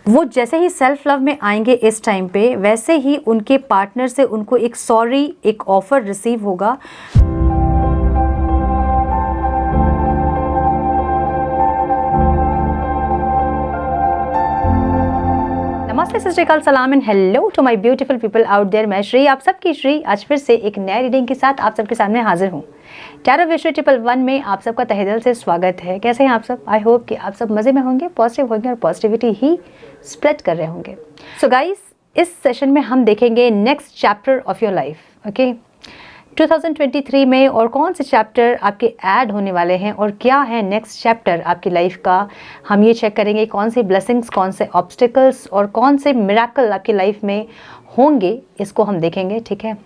वो जैसे ही self love में आएंगे इस टाइम पे, वैसे ही उनके पार्टनर से उनको एक सॉरी, एक ऑफर रिसीव होगा। नमस्ते, सत श्री अकाल, सलाम and hello to my beautiful people out there. मैं श्री, आप सबकी श्री, आज फिर से एक नए रीडिंग के साथ आप सबके सामने हाजिर हूँ। टैरो विश्व 111 में आप सबका तहे दिल से स्वागत है। कैसे हैं आप सब? आई होप कि आप सब मज़े में होंगे, पॉजिटिव होंगे और पॉजिटिविटी ही स्प्रेड कर रहे होंगे। सो गाइस, इस सेशन में हम देखेंगे next chapter of your life. Okay, 2023 में और कौन से चैप्टर आपके ऐड होने वाले हैं और क्या है नेक्स्ट चैप्टर आपकी लाइफ का, हम ये चेक करेंगे। कौन से ब्लेसिंग्स, कौन से ऑब्स्टिकल्स और कौन से मिरेकल आपकी लाइफ में होंगे, इसको हम देखेंगे। ठीक है,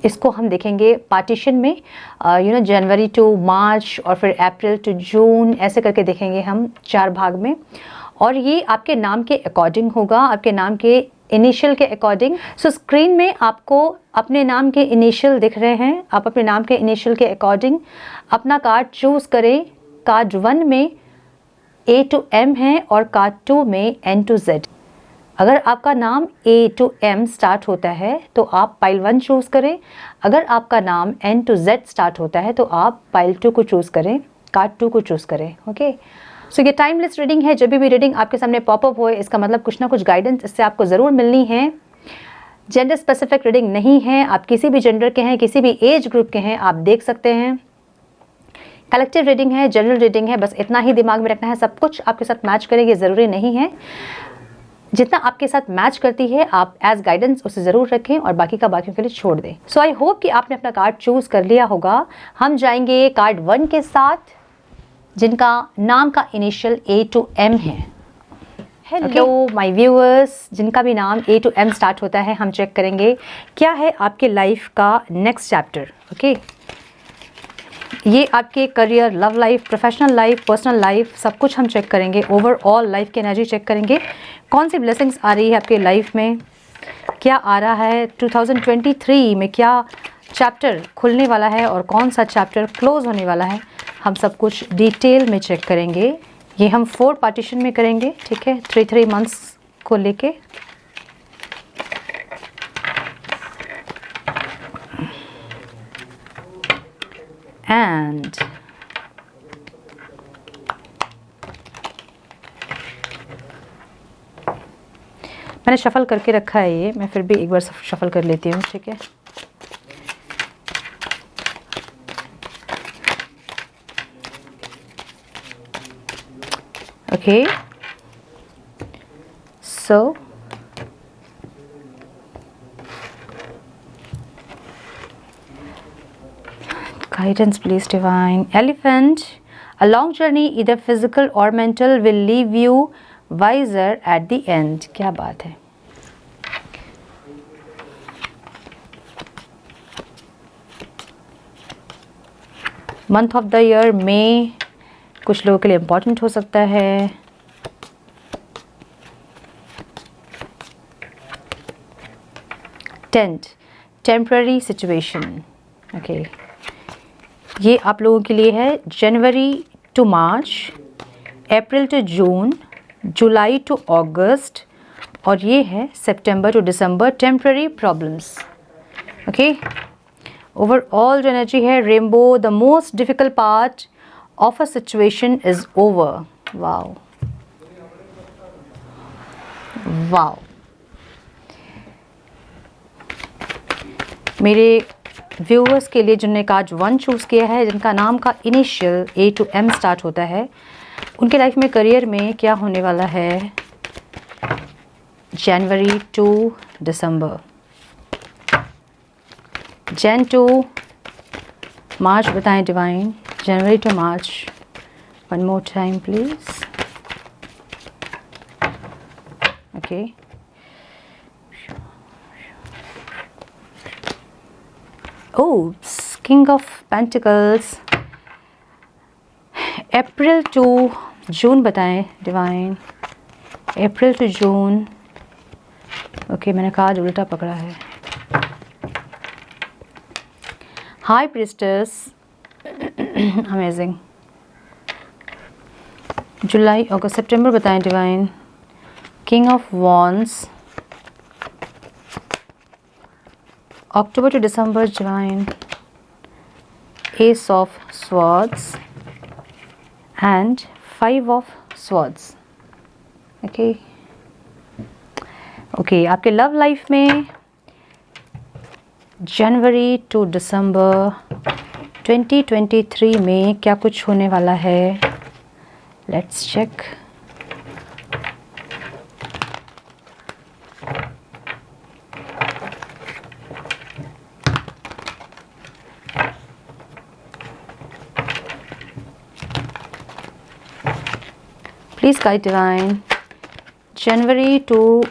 इसको हम देखेंगे पार्टीशन में, जनवरी टू मार्च और फिर अप्रैल टू जून, ऐसे करके देखेंगे हम 4 भाग में। और ये आपके नाम के अकॉर्डिंग होगा, आपके नाम के इनिशियल के अकॉर्डिंग। सो स्क्रीन में आपको अपने नाम के इनिशियल दिख रहे हैं, आप अपने नाम के इनिशियल के अकॉर्डिंग अपना कार्ड चूज़ करें। कार्ड 1 में A to M है और कार्ड 2 में N to Z। अगर आपका नाम A to M स्टार्ट होता है तो आप पाइल 1 चूज़ करें। अगर आपका नाम N to Z स्टार्ट होता है तो आप पाइल 2 को चूज़ करें, कार्ड 2 को चूज़ करें। ओके, सो ये टाइमलेस रीडिंग है। जब भी रीडिंग आपके सामने पॉपअप होए, इसका मतलब कुछ ना कुछ गाइडेंस इससे आपको ज़रूर मिलनी है। जेंडर स्पेसिफिक रीडिंग नहीं है, आप किसी भी जेंडर के हैं, किसी भी एज ग्रुप के हैं, आप देख सकते हैं। कलेक्टिव रीडिंग है, जनरल रीडिंग है, बस इतना ही दिमाग में रखना है। सब कुछ आपके साथ मैच करे ये ज़रूरी नहीं है। जितना आपके साथ मैच करती है आप एज गाइडेंस उसे ज़रूर रखें और बाकी का बाकियों के लिए छोड़ दें। सो आई होप कि आपने अपना कार्ड चूज़ कर लिया होगा। हम जाएंगे कार्ड 1 के साथ, जिनका नाम का इनिशियल A to M है। हेलो माय व्यूअर्स, जिनका भी नाम A to M स्टार्ट होता है, हम चेक करेंगे क्या है आपके लाइफ का नेक्स्ट चैप्टर। ओके, ये आपके career, love life, professional life, personal life, सब कुछ हम चेक करेंगे। ओवरऑल लाइफ की एनर्जी चेक करेंगे। कौन सी ब्लेसिंग्स आ रही है आपके लाइफ में, क्या आ रहा है 2023 में, क्या चैप्टर खुलने वाला है और कौन सा चैप्टर क्लोज होने वाला है, हम सब कुछ डिटेल में चेक करेंगे। ये हम 4 पार्टीशन में करेंगे। ठीक है, 3 मंथ्स को लेके। एंड मैंने शफल करके रखा है ये, मैं फिर भी एक बार शफल कर लेती हूँ। ठीक है, okay, so guidance please divine. Elephant, a long journey either physical or mental will leave you wiser at the end. क्या बात है। मंथ ऑफ द ईयर में कुछ लोगों के लिए इम्पॉर्टेंट हो सकता है। Temporary situation. ओके, ये आप लोगों के लिए है जनवरी to March, April to June, July to अगस्त, और ये है सितंबर टू दिसंबर। Temporary problems. ओके, ओवरऑल जो एनर्जी है rainbow, the most difficult part of a situation is over. Wow, wow. मेरे व्यूअर्स के लिए जिन्होंने कार्ड 1 चूज़ किया है, जिनका नाम का initial A to M start होता है, उनके लाइफ में करियर में क्या होने वाला है जनवरी टू दिसंबर, जैन टू मार्च बताएं divine. January to March, one more time please. Okay, oops, King of Pentacles, April to June बताएं divine. April to June. Okay, मैंने कार्ड उल्टा पकड़ा है। High priestess, amazing. जुलाई, अगस्त, सितंबर बताएं divine. King of Wands, October to December divine, Ace of Swords and Five of Swords. Okay. Okay, आपके love life में जनवरी टू दिसंबर 2023 में क्या कुछ होने वाला है? Let's check. Please guide divine, जनवरी टू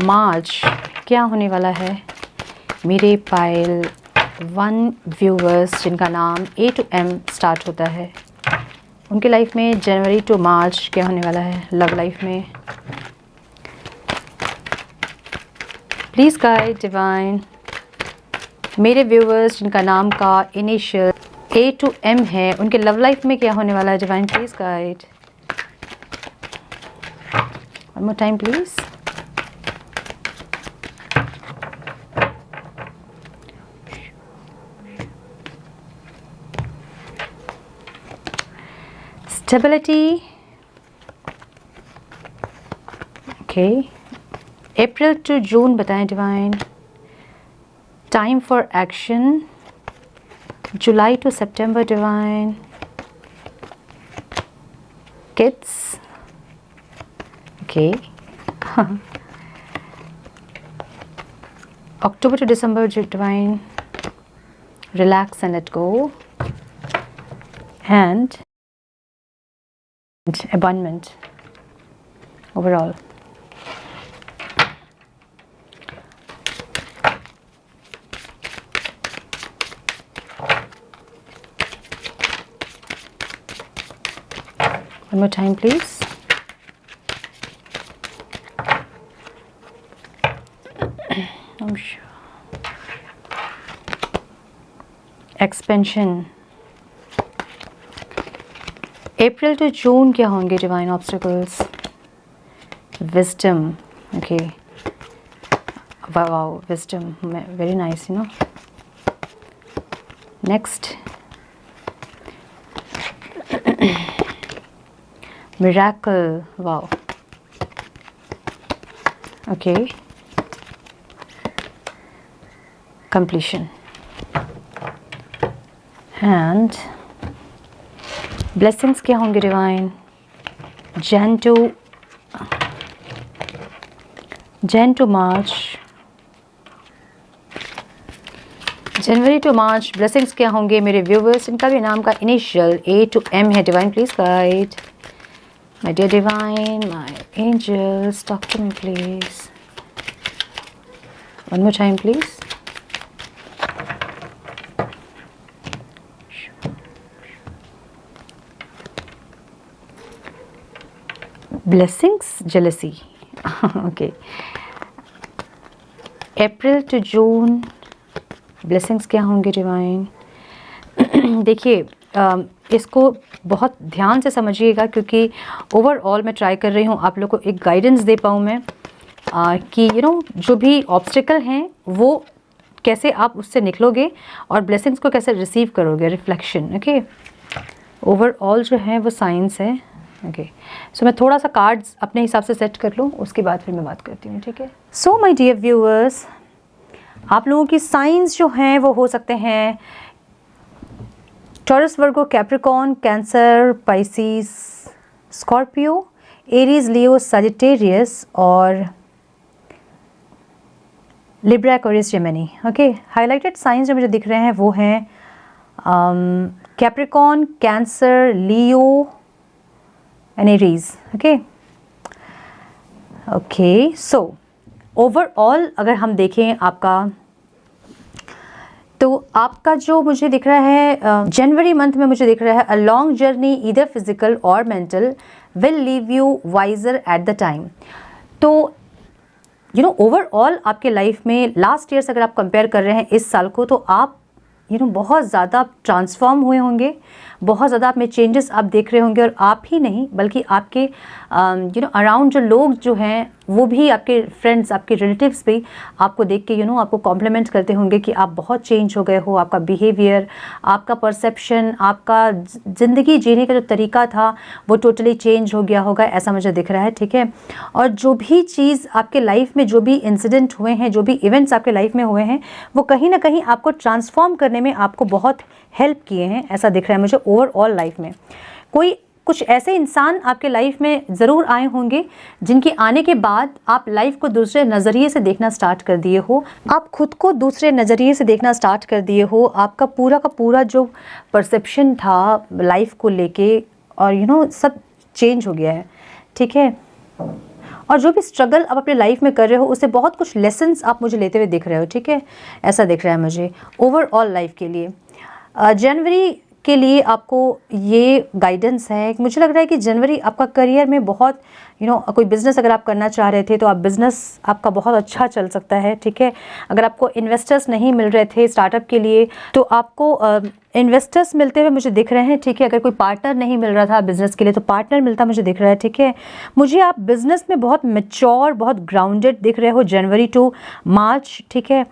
मार्च क्या होने वाला है मेरे पायल 1 व्यूवर्स जिनका नाम A to M स्टार्ट होता है, उनकी लाइफ में जनवरी टू मार्च क्या होने वाला है लव लाइफ में? प्लीज़ गाइड डिवाइन, मेरे व्यूवर्स जिनका नाम का इनिशियल A to M है, उनके लव लाइफ में क्या होने वाला है divine? Please guide. One more time, please. Stability. Okay. April to June बताएं divine. Time for action. July to September divine. Kids. Okay. October to December divine, relax and let go, and abandonment overall. One more time, please. I'm sure. Expansion. April to June क्या होंगे divine obstacles? Wisdom. Okay. Wow, wisdom. Very nice, you know. Next. Miracle. Wow. Okay. Completion. And blessings क्या होंगे divine? Jan to March. January to March blessings क्या होंगे मेरे viewers इनका भी नाम का initial A to M है divine. Please guide. My dear divine, my angels, talk to me please. One more time please. Blessings, jealousy. Okay. April to June blessings क्या होंगे divine? देखिए इसको बहुत ध्यान से समझिएगा क्योंकि ओवरऑल मैं ट्राई कर रही हूँ आप लोग को एक गाइडेंस दे पाऊँ मैं कि जो भी ऑब्स्टिकल हैं वो कैसे आप उससे निकलोगे और ब्लेसिंग्स को कैसे रिसीव करोगे. रिफ्लेक्शन. ओके. ओवरऑल जो है वो साइंस है. ओके. सो मैं थोड़ा सा कार्ड्स अपने हिसाब से सेट कर लूँ उसके बाद फिर मैं बात करती हूँ. ठीक है. सो माय डियर व्यूअर्स आप लोगों की साइंस जो हैं वो हो सकते हैं Taurus, Virgo, Capricorn, Cancer, Pisces, Scorpio, Aries, Leo, Sagittarius और Libra, Aquarius, Gemini. Okay. Highlighted signs जो मुझे दिख रहे हैं वो हैं Capricorn, Cancer, Leo and Aries. Okay. Okay. So overall अगर हम देखें आपका तो आपका जो मुझे दिख रहा है जनवरी मंथ में मुझे दिख रहा है a long journey either physical और mental will leave you wiser at the time. तो ओवरऑल आपके लाइफ में लास्ट ईयर से अगर आप कंपेयर कर रहे हैं इस साल को तो आप बहुत ज़्यादा ट्रांसफॉर्म हुए होंगे, बहुत ज़्यादा आप में चेंजेस आप देख रहे होंगे और आप ही नहीं बल्कि आपके अराउंड जो लोग जो हैं वो भी आपके फ्रेंड्स, आपके रिलेटिव्स भी आपको देख के आपको कॉम्प्लीमेंट करते होंगे कि आप बहुत चेंज हो गए हो, आपका बिहेवियर, आपका परसेप्शन, आपका ज़िंदगी जीने का जो तरीका था वो टोटली चेंज हो गया होगा, ऐसा मुझे दिख रहा है, ठीक है। और जो भी चीज़ आपके लाइफ में, जो भी इंसिडेंट हुए हैं, जो भी इवेंट्स आपके लाइफ में हुए हैं, वो कहीं ना कहीं आपको ट्रांसफॉर्म करने में आपको बहुत हेल्प किए हैं, ऐसा दिख रहा है मुझे ओवरऑल लाइफ में। कुछ ऐसे इंसान आपके लाइफ में ज़रूर आए होंगे जिनके आने के बाद आप लाइफ को दूसरे नज़रिए से देखना स्टार्ट कर दिए हो, आप खुद को दूसरे नज़रिए से देखना स्टार्ट कर दिए हो, आपका पूरा का पूरा जो परसेप्शन था लाइफ को लेके और सब चेंज हो गया है, ठीक है। और जो भी स्ट्रगल आप अपने लाइफ में कर रहे हो उससे बहुत कुछ लेसन्स आप मुझे लेते हुए दिख रहे हो, ठीक है, ऐसा दिख रहा है मुझे ओवरऑल लाइफ के लिए। जनवरी के लिए आपको ये गाइडेंस है, मुझे लग रहा है कि जनवरी आपका करियर में बहुत कोई बिज़नेस अगर आप करना चाह रहे थे तो आप बिज़नेस आपका बहुत अच्छा चल सकता है, ठीक है। अगर आपको इन्वेस्टर्स नहीं मिल रहे थे स्टार्टअप के लिए तो आपको इन्वेस्टर्स मिलते हुए मुझे दिख रहे हैं, ठीक है। अगर कोई पार्टनर नहीं मिल रहा था बिज़नेस के लिए तो पार्टनर मिलता मुझे दिख रहा है, ठीक है। मुझे आप बिज़नेस में बहुत मैच्योर, बहुत ग्राउंडेड दिख रहे हो जनवरी टू मार्च, ठीक है।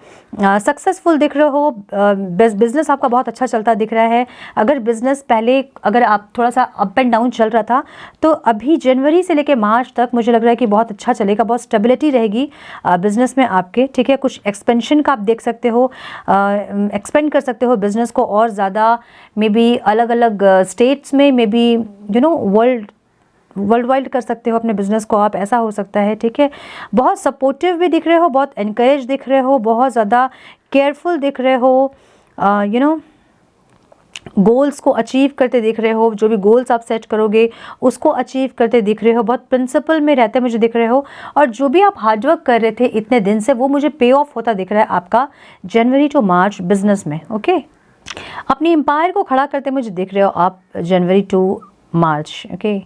सक्सेसफुल दिख रहे हो, बिज़नेस आपका बहुत अच्छा चलता दिख रहा है। अगर बिज़नेस पहले अगर आप थोड़ा सा अप एंड डाउन चल रहा था तो अभी जनवरी से लेकर मार्च तक मुझे लग रहा है कि बहुत अच्छा चलेगा, बहुत स्टेबिलिटी रहेगी बिज़नेस में आपके, ठीक है। कुछ एक्सपेंशन का आप देख सकते हो, एक्सपेंड कर सकते हो बिज़नेस को और ज़्यादा, मे बी अलग अलग स्टेट्स में, मे बी वर्ल्ड वाइड कर सकते हो अपने बिज़नेस को आप, ऐसा हो सकता है, ठीक है। बहुत सपोर्टिव भी दिख रहे हो, बहुत एनकरेज दिख रहे हो, बहुत ज़्यादा केयरफुल दिख रहे हो, गोल्स को अचीव करते दिख रहे हो, जो भी गोल्स आप सेट करोगे उसको अचीव करते दिख रहे हो, बहुत प्रिंसिपल में रहते मुझे दिख रहे हो। और जो भी आप हार्डवर्क कर रहे थे इतने दिन से वो मुझे पे ऑफ होता दिख रहा है आपका जनवरी टू मार्च बिजनेस में, ओके। अपनी एम्पायर को खड़ा करते मुझे दिख रहे हो आप जनवरी टू मार्च, ओके।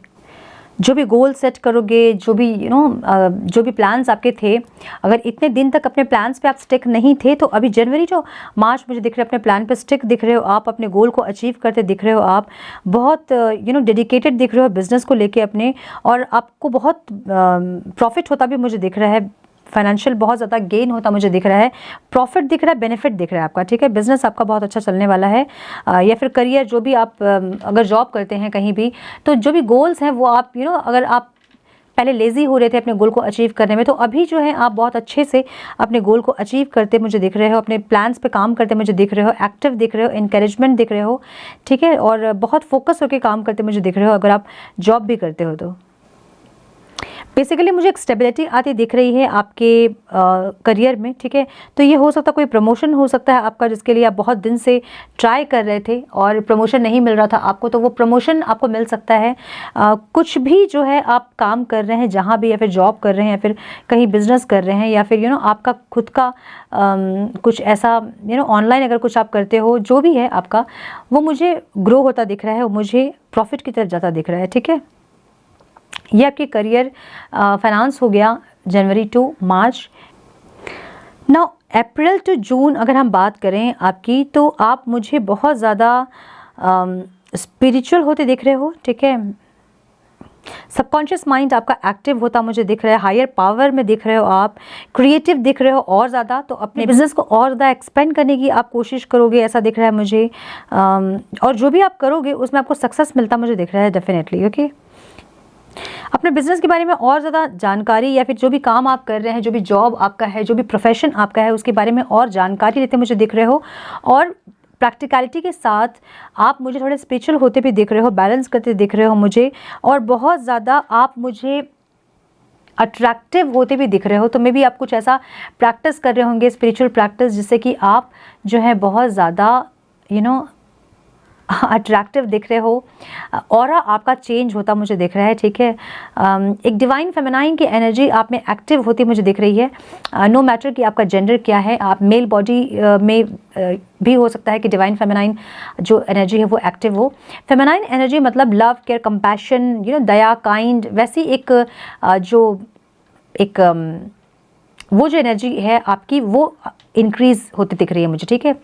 जो भी गोल सेट करोगे, जो भी जो भी प्लान्स आपके थे, अगर इतने दिन तक अपने प्लान्स पे आप स्टिक नहीं थे तो अभी जनवरी टू मार्च मुझे दिख रहे हो अपने प्लान पे स्टिक दिख रहे हो आप, अपने गोल को अचीव करते दिख रहे हो आप, बहुत डेडिकेटेड दिख रहे हो बिज़नेस को लेके अपने, और आपको बहुत प्रॉफिट होता भी मुझे दिख रहा है, फाइनेंशियल बहुत ज़्यादा गेन होता मुझे दिख रहा है, प्रॉफिट दिख रहा है, बेनिफिट दिख रहा है आपका, ठीक है। बिज़नेस आपका बहुत अच्छा चलने वाला है, या फिर करियर, जो भी आप अगर जॉब करते हैं कहीं भी तो जो भी गोल्स हैं वो आप अगर आप पहले लेज़ी हो रहे थे अपने गोल को अचीव करने में तो अभी जो है आप बहुत अच्छे से अपने गोल को अचीव करते मुझे दिख रहे हो, अपने प्लान्स पे काम करते मुझे दिख रहे हो, एक्टिव दिख रहे हो, इनकरेजमेंट दिख रहे हो, ठीक है। और बहुत फोकस होकर काम करते मुझे दिख रहे हो अगर आप जॉब भी करते हो तो। बेसिकली मुझे एक स्टेबिलिटी आती दिख रही है आपके करियर में, ठीक है। तो ये हो सकता है कोई प्रमोशन हो सकता है आपका जिसके लिए आप बहुत दिन से ट्राई कर रहे थे और प्रमोशन नहीं मिल रहा था आपको, तो वो प्रमोशन आपको मिल सकता है। कुछ भी जो है आप काम कर रहे हैं जहाँ भी, या फिर जॉब कर रहे हैं या फिर कहीं बिजनेस कर रहे हैं या फिर आपका खुद का कुछ ऐसा ऑनलाइन अगर कुछ आप करते हो, जो भी है आपका वो मुझे ग्रो होता दिख रहा है, वो मुझे प्रॉफिट की तरफ जाता दिख रहा है, ठीक है। ये आपके करियर फाइनेंस हो गया जनवरी to March. Now April to June अगर हम बात करें आपकी, तो आप मुझे बहुत ज़्यादा स्पिरिचुअल होते दिख रहे हो, ठीक है। सबकॉन्शियस माइंड आपका एक्टिव होता मुझे दिख रहा है, हायर पावर में दिख रहे हो आप, क्रिएटिव दिख रहे हो और ज़्यादा, तो अपने बिजनेस को और ज़्यादा एक्सपेंड करने की आप कोशिश करोगे, ऐसा दिख रहा है मुझे। और जो भी आप करोगे उसमें आपको सक्सेस मिलता मुझे दिख रहा है डेफिनेटली, ओके। अपने बिजनेस के बारे में और ज़्यादा जानकारी, या फिर जो भी काम आप कर रहे हैं, जो भी जॉब आपका है, जो भी प्रोफेशन आपका है, उसके बारे में और जानकारी लेते मुझे दिख रहे हो, और प्रैक्टिकलिटी के साथ आप मुझे थोड़े स्पिरिचुअल होते भी दिख रहे हो, बैलेंस करते दिख रहे हो मुझे, और बहुत ज़्यादा आप मुझे अट्रैक्टिव होते भी दिख रहे हो। तो मे बी आप कुछ ऐसा प्रैक्टिस कर रहे होंगे, स्पिरिचुअल प्रैक्टिस, जिससे कि आप जो है बहुत ज़्यादा अट्रैक्टिव दिख रहे हो, और आपका चेंज होता मुझे दिख रहा है, ठीक है। एक डिवाइन फेमिनाइन की एनर्जी आप में एक्टिव होती मुझे दिख रही है, नो मैटर कि आपका जेंडर क्या है, आप मेल बॉडी में भी हो सकता है कि डिवाइन फेमिनाइन जो एनर्जी है वो एक्टिव हो। फेमिनाइन एनर्जी मतलब लव, केयर, कंपैशन, दया, काइंड, वैसी एक वो जो एनर्जी है आपकी वो इंक्रीज होती दिख रही है मुझे, ठीक है।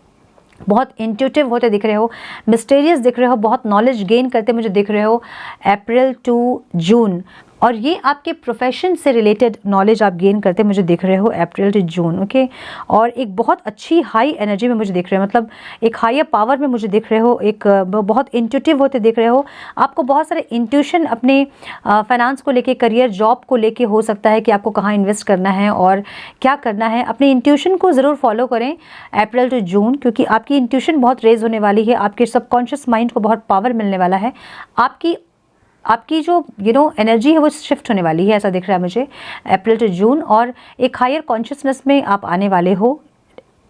बहुत इंट्यूटिव होते दिख रहे हो, मिस्टीरियस दिख रहे हो, बहुत नॉलेज गेन करते मुझे दिख रहे हो अप्रैल टू जून। और ये आपके प्रोफेशन से रिलेटेड नॉलेज आप गेन करते मुझे दिख रहे हो अप्रैल टू जून, ओके। और एक बहुत अच्छी हाई एनर्जी में मुझे दिख रहे हो, मतलब एक हायर पावर में मुझे दिख रहे हो, एक बहुत इंट्यूटिव होते दिख रहे हो। आपको बहुत सारे इंट्यूशन अपने फाइनेंस को लेके, करियर, जॉब को लेके हो सकता है कि आपको कहाँ इन्वेस्ट करना है और क्या करना है। अपने इंट्यूशन को ज़रूर फॉलो करें अप्रैल टू जून, क्योंकि आपकी इंट्यूशन बहुत रेज होने वाली है, आपके सबकॉन्शियस माइंड को बहुत पावर मिलने वाला है। आपकी जो एनर्जी है वो शिफ्ट होने वाली है, ऐसा दिख रहा है मुझे अप्रैल टू जून। और एक हायर कॉन्शियसनेस में आप आने वाले हो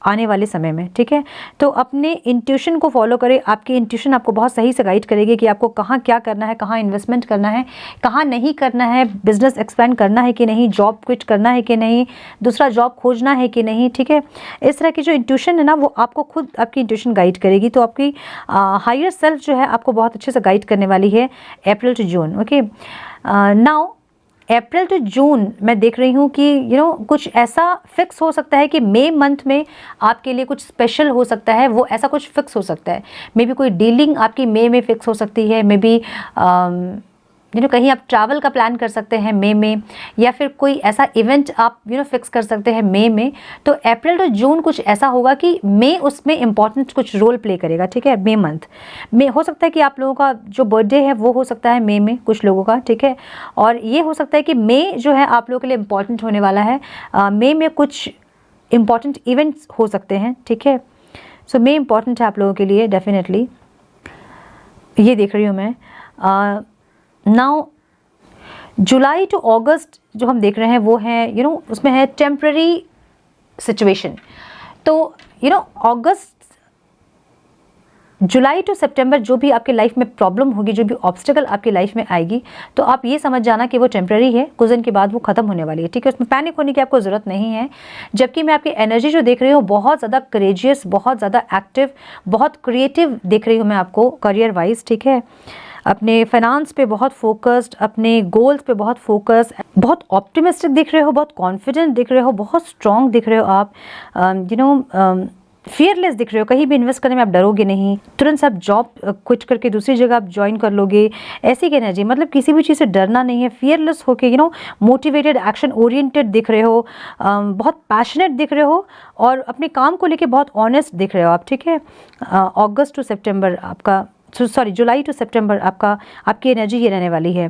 आने वाले समय में, ठीक है। तो अपने इंट्यूशन को फॉलो करें, आपकी इंट्यूशन आपको बहुत सही से गाइड करेगी कि आपको कहाँ क्या करना है, कहाँ इन्वेस्टमेंट करना है, कहाँ नहीं करना है, बिजनेस एक्सपेंड करना है कि नहीं, जॉब क्विट करना है कि नहीं, दूसरा जॉब खोजना है कि नहीं, ठीक है। इस तरह की जो इंट्यूशन है ना, वो आपको खुद आपकी इंट्यूशन गाइड करेगी। तो आपकी हायर सेल्फ जो है आपको बहुत अच्छे से गाइड करने वाली है April to June, okay. Now April to June मैं देख रही हूँ कि कुछ ऐसा फिक्स हो सकता है कि मई मंथ में आपके लिए कुछ स्पेशल हो सकता है, वो ऐसा कुछ फिक्स हो सकता है। मे बी कोई डीलिंग आपकी मई में फिक्स हो सकती है, मे बी कहीं आप ट्रैवल का प्लान कर सकते हैं मई में, या फिर कोई ऐसा इवेंट आप फिक्स कर सकते हैं मई में। तो अप्रैल टू जून कुछ ऐसा होगा कि मई उसमें इंपॉर्टेंट कुछ रोल प्ले करेगा, ठीक है। मई मंथ में हो सकता है कि आप लोगों का जो बर्थडे है वो हो सकता है मई में कुछ लोगों का, ठीक है। और ये हो सकता है कि मई जो है आप लोगों के लिए इम्पॉर्टेंट होने वाला है, मई में कुछ इम्पॉर्टेंट इवेंट्स हो सकते हैं, ठीक है। सो मई इम्पॉर्टेंट है आप लोगों के लिए डेफिनेटली, ये देख रही हूँ मैं। नाउ जुलाई टू अगस्त जो हम देख रहे हैं वो है उसमें है टेम्पररी सिचुएशन। तो अगस्त, जुलाई टू सितंबर जो भी आपके लाइफ में प्रॉब्लम होगी, जो भी ऑब्स्टिकल आपकी लाइफ में आएगी, तो आप ये समझ जाना कि वो टेम्पररी है, कुछ दिन के बाद वो खत्म होने वाली है, ठीक है। उसमें पैनिक होने की आपको ज़रूरत नहीं है। जबकि मैं आपकी एनर्जी जो देख रही हूँ बहुत ज़्यादा करेजियस, बहुत ज़्यादा एक्टिव, बहुत क्रिएटिव देख रही हूँ मैं आपको करियर वाइज, ठीक है। अपने फाइनेंस पे बहुत फोकस्ड, अपने गोल्स पे बहुत फोकस, बहुत ऑप्टिमिस्टिक दिख रहे हो, बहुत कॉन्फिडेंट दिख रहे हो, बहुत स्ट्रॉन्ग दिख रहे हो आप, फियरलेस दिख रहे हो। कहीं भी इन्वेस्ट करने में आप डरोगे नहीं, तुरंत से आप जॉब क्विट करके दूसरी जगह आप ज्वाइन कर लोगे, ऐसी की एनर्जी। मतलब किसी भी चीज़ से डरना नहीं है, फियरलेस होके मोटिवेटेड, एक्शन ओरिएंटेड दिख रहे हो, बहुत पैशनेट दिख रहे हो, और अपने काम को लेके बहुत ऑनेस्ट दिख रहे हो आप, ठीक है। अगस्त टू सितंबर आपका, सॉरी जुलाई टू सितंबर आपकी एनर्जी ये रहने वाली है।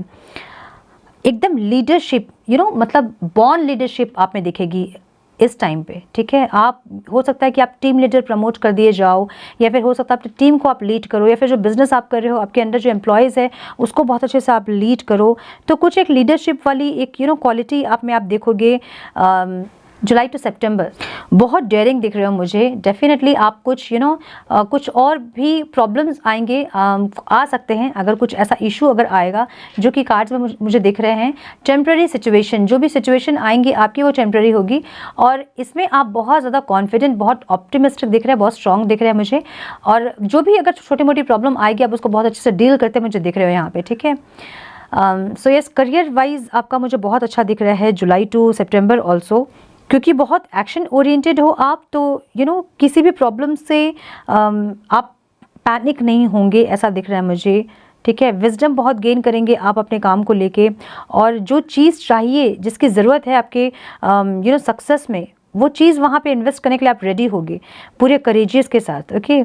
एकदम लीडरशिप, मतलब बॉर्न लीडरशिप आप में दिखेगी इस टाइम पे, ठीक है। आप हो सकता है कि आप टीम लीडर प्रमोट कर दिए जाओ, या फिर हो सकता है अपनी टीम को आप लीड करो, या फिर जो बिजनेस आप कर रहे हो आपके अंदर जो एम्प्लॉयज़ है उसको बहुत अच्छे से आप लीड करो। तो कुछ एक लीडरशिप वाली एक क्वालिटी आप में आप देखोगे जुलाई टू सितंबर। बहुत डेयरिंग दिख रहे हो मुझे डेफिनेटली। आप कुछ कुछ और भी प्रॉब्लम्स आएंगे, आ सकते हैं अगर कुछ ऐसा इशू अगर आएगा जो कि कार्ड्स में मुझे दिख रहे हैं। टेम्पररी सिचुएशन, जो भी सिचुएशन आएंगी आपकी वो टेम्पररी होगी, और इसमें आप बहुत ज़्यादा कॉन्फिडेंट, बहुत ऑप्टिमिस्टिक दिख रहे हैं, बहुत स्ट्रॉन्ग दिख रहे हैं मुझे। और जो भी अगर छोटी मोटी प्रॉब्लम आएगी आप उसको बहुत अच्छे से डील करते मुझे दिख रहे हो यहाँ पे, ठीक है। सो यस, करियर वाइज आपका मुझे बहुत अच्छा दिख रहा है जुलाई टू सितंबर ऑल्सो, क्योंकि बहुत एक्शन ओरिएंटेड हो आप। तो किसी भी प्रॉब्लम से आप पैनिक नहीं होंगे, ऐसा दिख रहा है मुझे, ठीक है। विजडम बहुत गेन करेंगे आप अपने काम को लेके, और जो चीज़ चाहिए, जिसकी ज़रूरत है आपके सक्सेस में, वो चीज़ वहाँ पे इन्वेस्ट करने के लिए आप रेडी होगे पूरे करेजियस के साथ, ओके।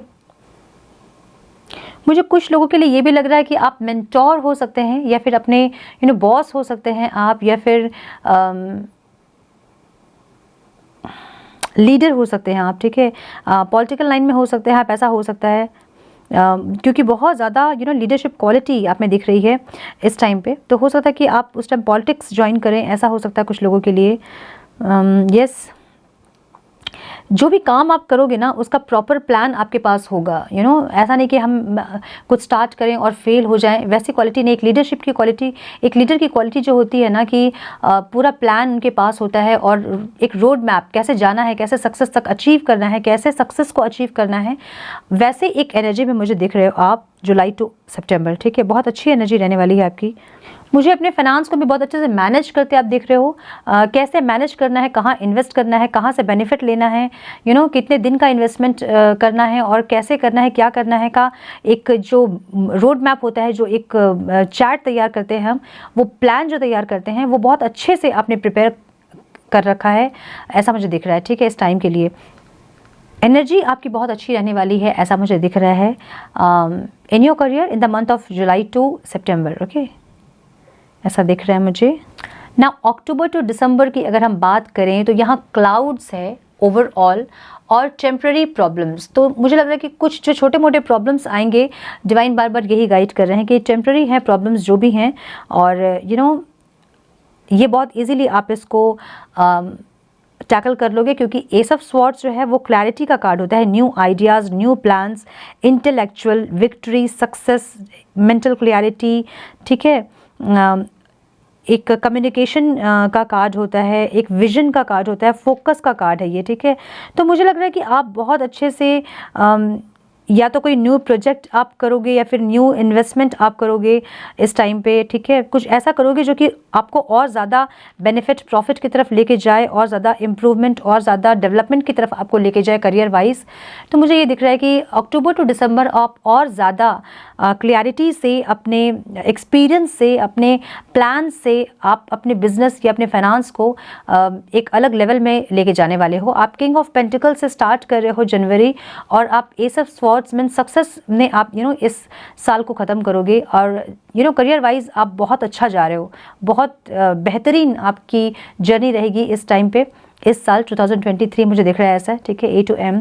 मुझे कुछ लोगों के लिए ये भी लग रहा है कि आप मेंटोर हो सकते हैं, या फिर अपने बॉस हो सकते हैं आप, या फिर लीडर हो सकते हैं आप, ठीक है। पॉलिटिकल लाइन में हो सकते हैं आप, ऐसा हो सकता है, क्योंकि बहुत ज़्यादा लीडरशिप क्वालिटी आप में दिख रही है इस टाइम पे। तो हो सकता है कि आप उस टाइम पॉलिटिक्स ज्वाइन करें, ऐसा हो सकता है कुछ लोगों के लिए। यस, जो भी काम आप करोगे ना उसका प्रॉपर प्लान आपके पास होगा। ऐसा नहीं कि हम कुछ स्टार्ट करें और फेल हो जाएं, वैसी क्वालिटी नहीं। एक लीडरशिप की क्वालिटी, एक लीडर की क्वालिटी जो होती है ना, कि पूरा प्लान उनके पास होता है, और एक रोड मैप, कैसे जाना है, कैसे सक्सेस तक अचीव करना है, कैसे सक्सेस को अचीव करना है, वैसे एक एनर्जी में मुझे दिख रहे हो आप जुलाई टू सितंबर, ठीक है। बहुत अच्छी एनर्जी रहने वाली है आपकी। मुझे अपने फाइनेंस को भी बहुत अच्छे से मैनेज करते आप देख रहे हो। कैसे मैनेज करना है, कहाँ इन्वेस्ट करना है, कहाँ से बेनिफिट लेना है, कितने दिन का इन्वेस्टमेंट करना है और कैसे करना है, क्या करना है का एक जो रोड मैप होता है, जो एक चार्ट तैयार करते हैं हम, वो प्लान जो तैयार करते हैं वो बहुत अच्छे से आपने प्रिपेयर कर रखा है, ऐसा मुझे दिख रहा है। ठीक है, इस टाइम के लिए एनर्जी आपकी बहुत अच्छी रहने वाली है, ऐसा मुझे दिख रहा है in your career in the month of July to September. Okay, ऐसा दिख रहा है मुझे ना। अक्टूबर टू दिसंबर की अगर हम बात करें तो यहाँ क्लाउड्स है ओवरऑल और टेम्प्ररी प्रॉब्लम्स। तो मुझे लग रहा है कि कुछ जो छोटे मोटे प्रॉब्लम्स आएंगे, डिवाइन बार बार यही गाइड कर रहे हैं कि टेम्प्ररी हैं प्रॉब्लम्स जो भी हैं, और ये बहुत इजीली आप इसको टैकल कर लोगे, क्योंकि एस ऑफ स्वॉर्ड्स जो है वो क्लैरिटी का कार्ड होता है। New ideas, new plans, intellectual victory, success, mental clarity. ठीक है, एक कम्युनिकेशन का कार्ड होता है, एक विजन का कार्ड होता है, फोकस का कार्ड है ये। ठीक है, तो मुझे लग रहा है कि आप बहुत अच्छे से या तो कोई न्यू प्रोजेक्ट आप करोगे या फिर न्यू इन्वेस्टमेंट आप करोगे इस टाइम पे। ठीक है, कुछ ऐसा करोगे जो कि आपको और ज़्यादा बेनिफिट, प्रॉफिट की तरफ लेके जाए, और ज़्यादा इम्प्रूवमेंट और ज़्यादा डेवलपमेंट की तरफ आपको लेके जाए करियर वाइज। तो मुझे ये दिख रहा है कि अक्टूबर टू दिसंबर आप और ज़्यादा क्लैरिटी से, अपने एक्सपीरियंस से, अपने प्लान से आप अपने बिजनेस या अपने फाइनेंस को एक अलग लेवल में लेके जाने वाले हो। आप किंग ऑफ पेंटिकल से स्टार्ट कर रहे हो जनवरी, और आप एस ऑफ स्वॉर्ड्स में सक्सेस में आप इस साल को ख़त्म करोगे, और करियर वाइज आप बहुत अच्छा जा रहे हो, बहुत बेहतरीन आपकी जर्नी रहेगी इस टाइम पे, इस साल 2023 मुझे दिख रहा है ऐसा। ठीक है, A to M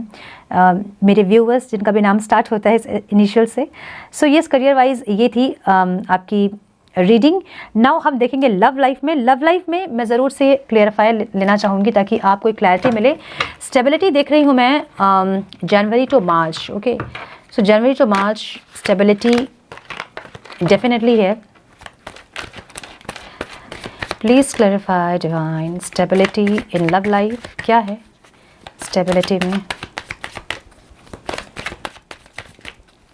मेरे व्यूअर्स जिनका भी नाम स्टार्ट होता है इस इनिशियल से। सो यस, करियर वाइज ये थी आपकी रीडिंग। नाउ हम देखेंगे लव लाइफ में। लव लाइफ में मैं ज़रूर से क्लियरफायर लेना चाहूँगी ताकि आपको एक क्लैरिटी मिले। स्टेबिलिटी देख रही हूँ मैं जनवरी टू मार्च। ओके, सो जनवरी टू मार्च स्टेबिलिटी डेफिनेटली है। Please clarify divine, stability in love life क्या है स्टेबिलिटी में?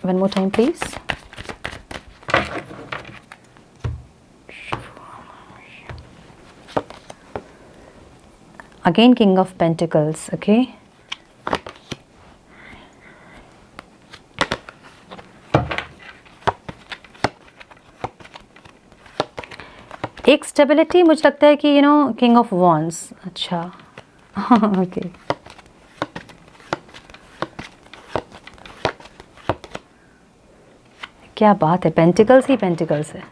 One more time please. Again king of pentacles. Okay, एक स्टेबिलिटी मुझे लगता है कि किंग ऑफ वॉन्ड्स। अच्छा ओके, क्या बात है, पेंटिकल्स ही पेंटिकल्स है,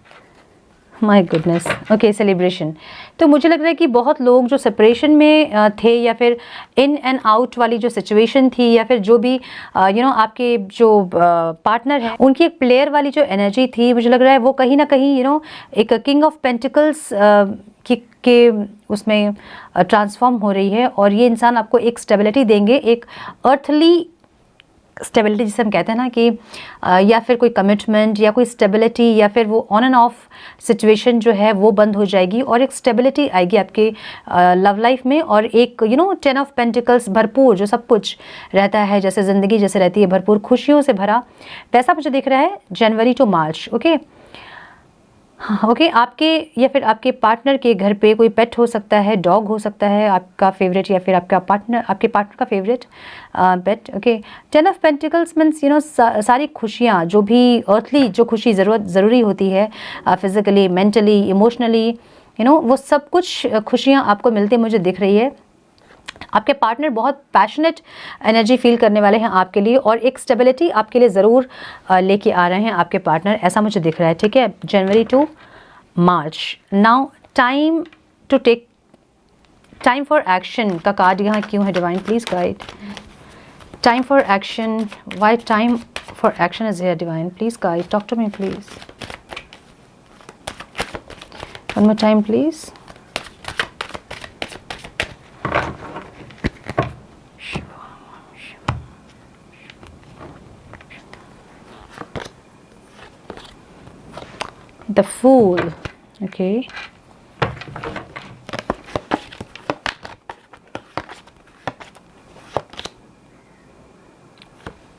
माय गुडनेस। Okay, celebration. तो मुझे लग रहा है कि बहुत लोग जो सेपरेशन में थे, या फिर इन एंड आउट वाली जो सिचुएशन थी, या फिर जो भी आपके जो पार्टनर हैं उनकी एक प्लेयर वाली जो एनर्जी थी, मुझे लग रहा है वो कहीं ना कहीं एक किंग ऑफ पेंटिकल्स के उसमें ट्रांसफॉर्म हो रही है, और ये इंसान आपको एक स्टेबिलिटी देंगे, एक अर्थली स्टेबिलिटी जिसे हम कहते हैं ना कि या फिर कोई कमिटमेंट या कोई स्टेबिलिटी, या फिर वो ऑन एंड ऑफ सिचुएशन जो है वो बंद हो जाएगी, और एक स्टेबिलिटी आएगी आपके लव लाइफ में। और एक 10 ऑफ पेंटिकल्स भरपूर, जो सब कुछ रहता है जैसे ज़िंदगी जैसे रहती है, भरपूर खुशियों से भरा, वैसा मुझे दिख रहा है जनवरी टू मार्च। ओके, ओके, आपके या फिर आपके पार्टनर के घर पे कोई पेट हो सकता है, डॉग हो सकता है आपका फेवरेट, या फिर आपके पार्टनर का favourite pet. Okay, 10 of pentacles means सारी खुशियाँ, जो भी अर्थली जो खुशी ज़रूरी होती है, फिजिकली, मेंटली, इमोशनली, वो सब कुछ खुशियाँ आपको मिलती मुझे दिख रही है। आपके पार्टनर बहुत पैशनेट एनर्जी फील करने वाले हैं आपके लिए, और एक स्टेबिलिटी आपके लिए ज़रूर लेके आ रहे हैं आपके पार्टनर, ऐसा मुझे दिख रहा है। ठीक है, जनवरी to March. Now time to take, time for action का कार्ड यहाँ क्यों है divine, please guide. Time for action, why time for action is here divine, please guide, talk to me please. One more time please. The Fool. Okay,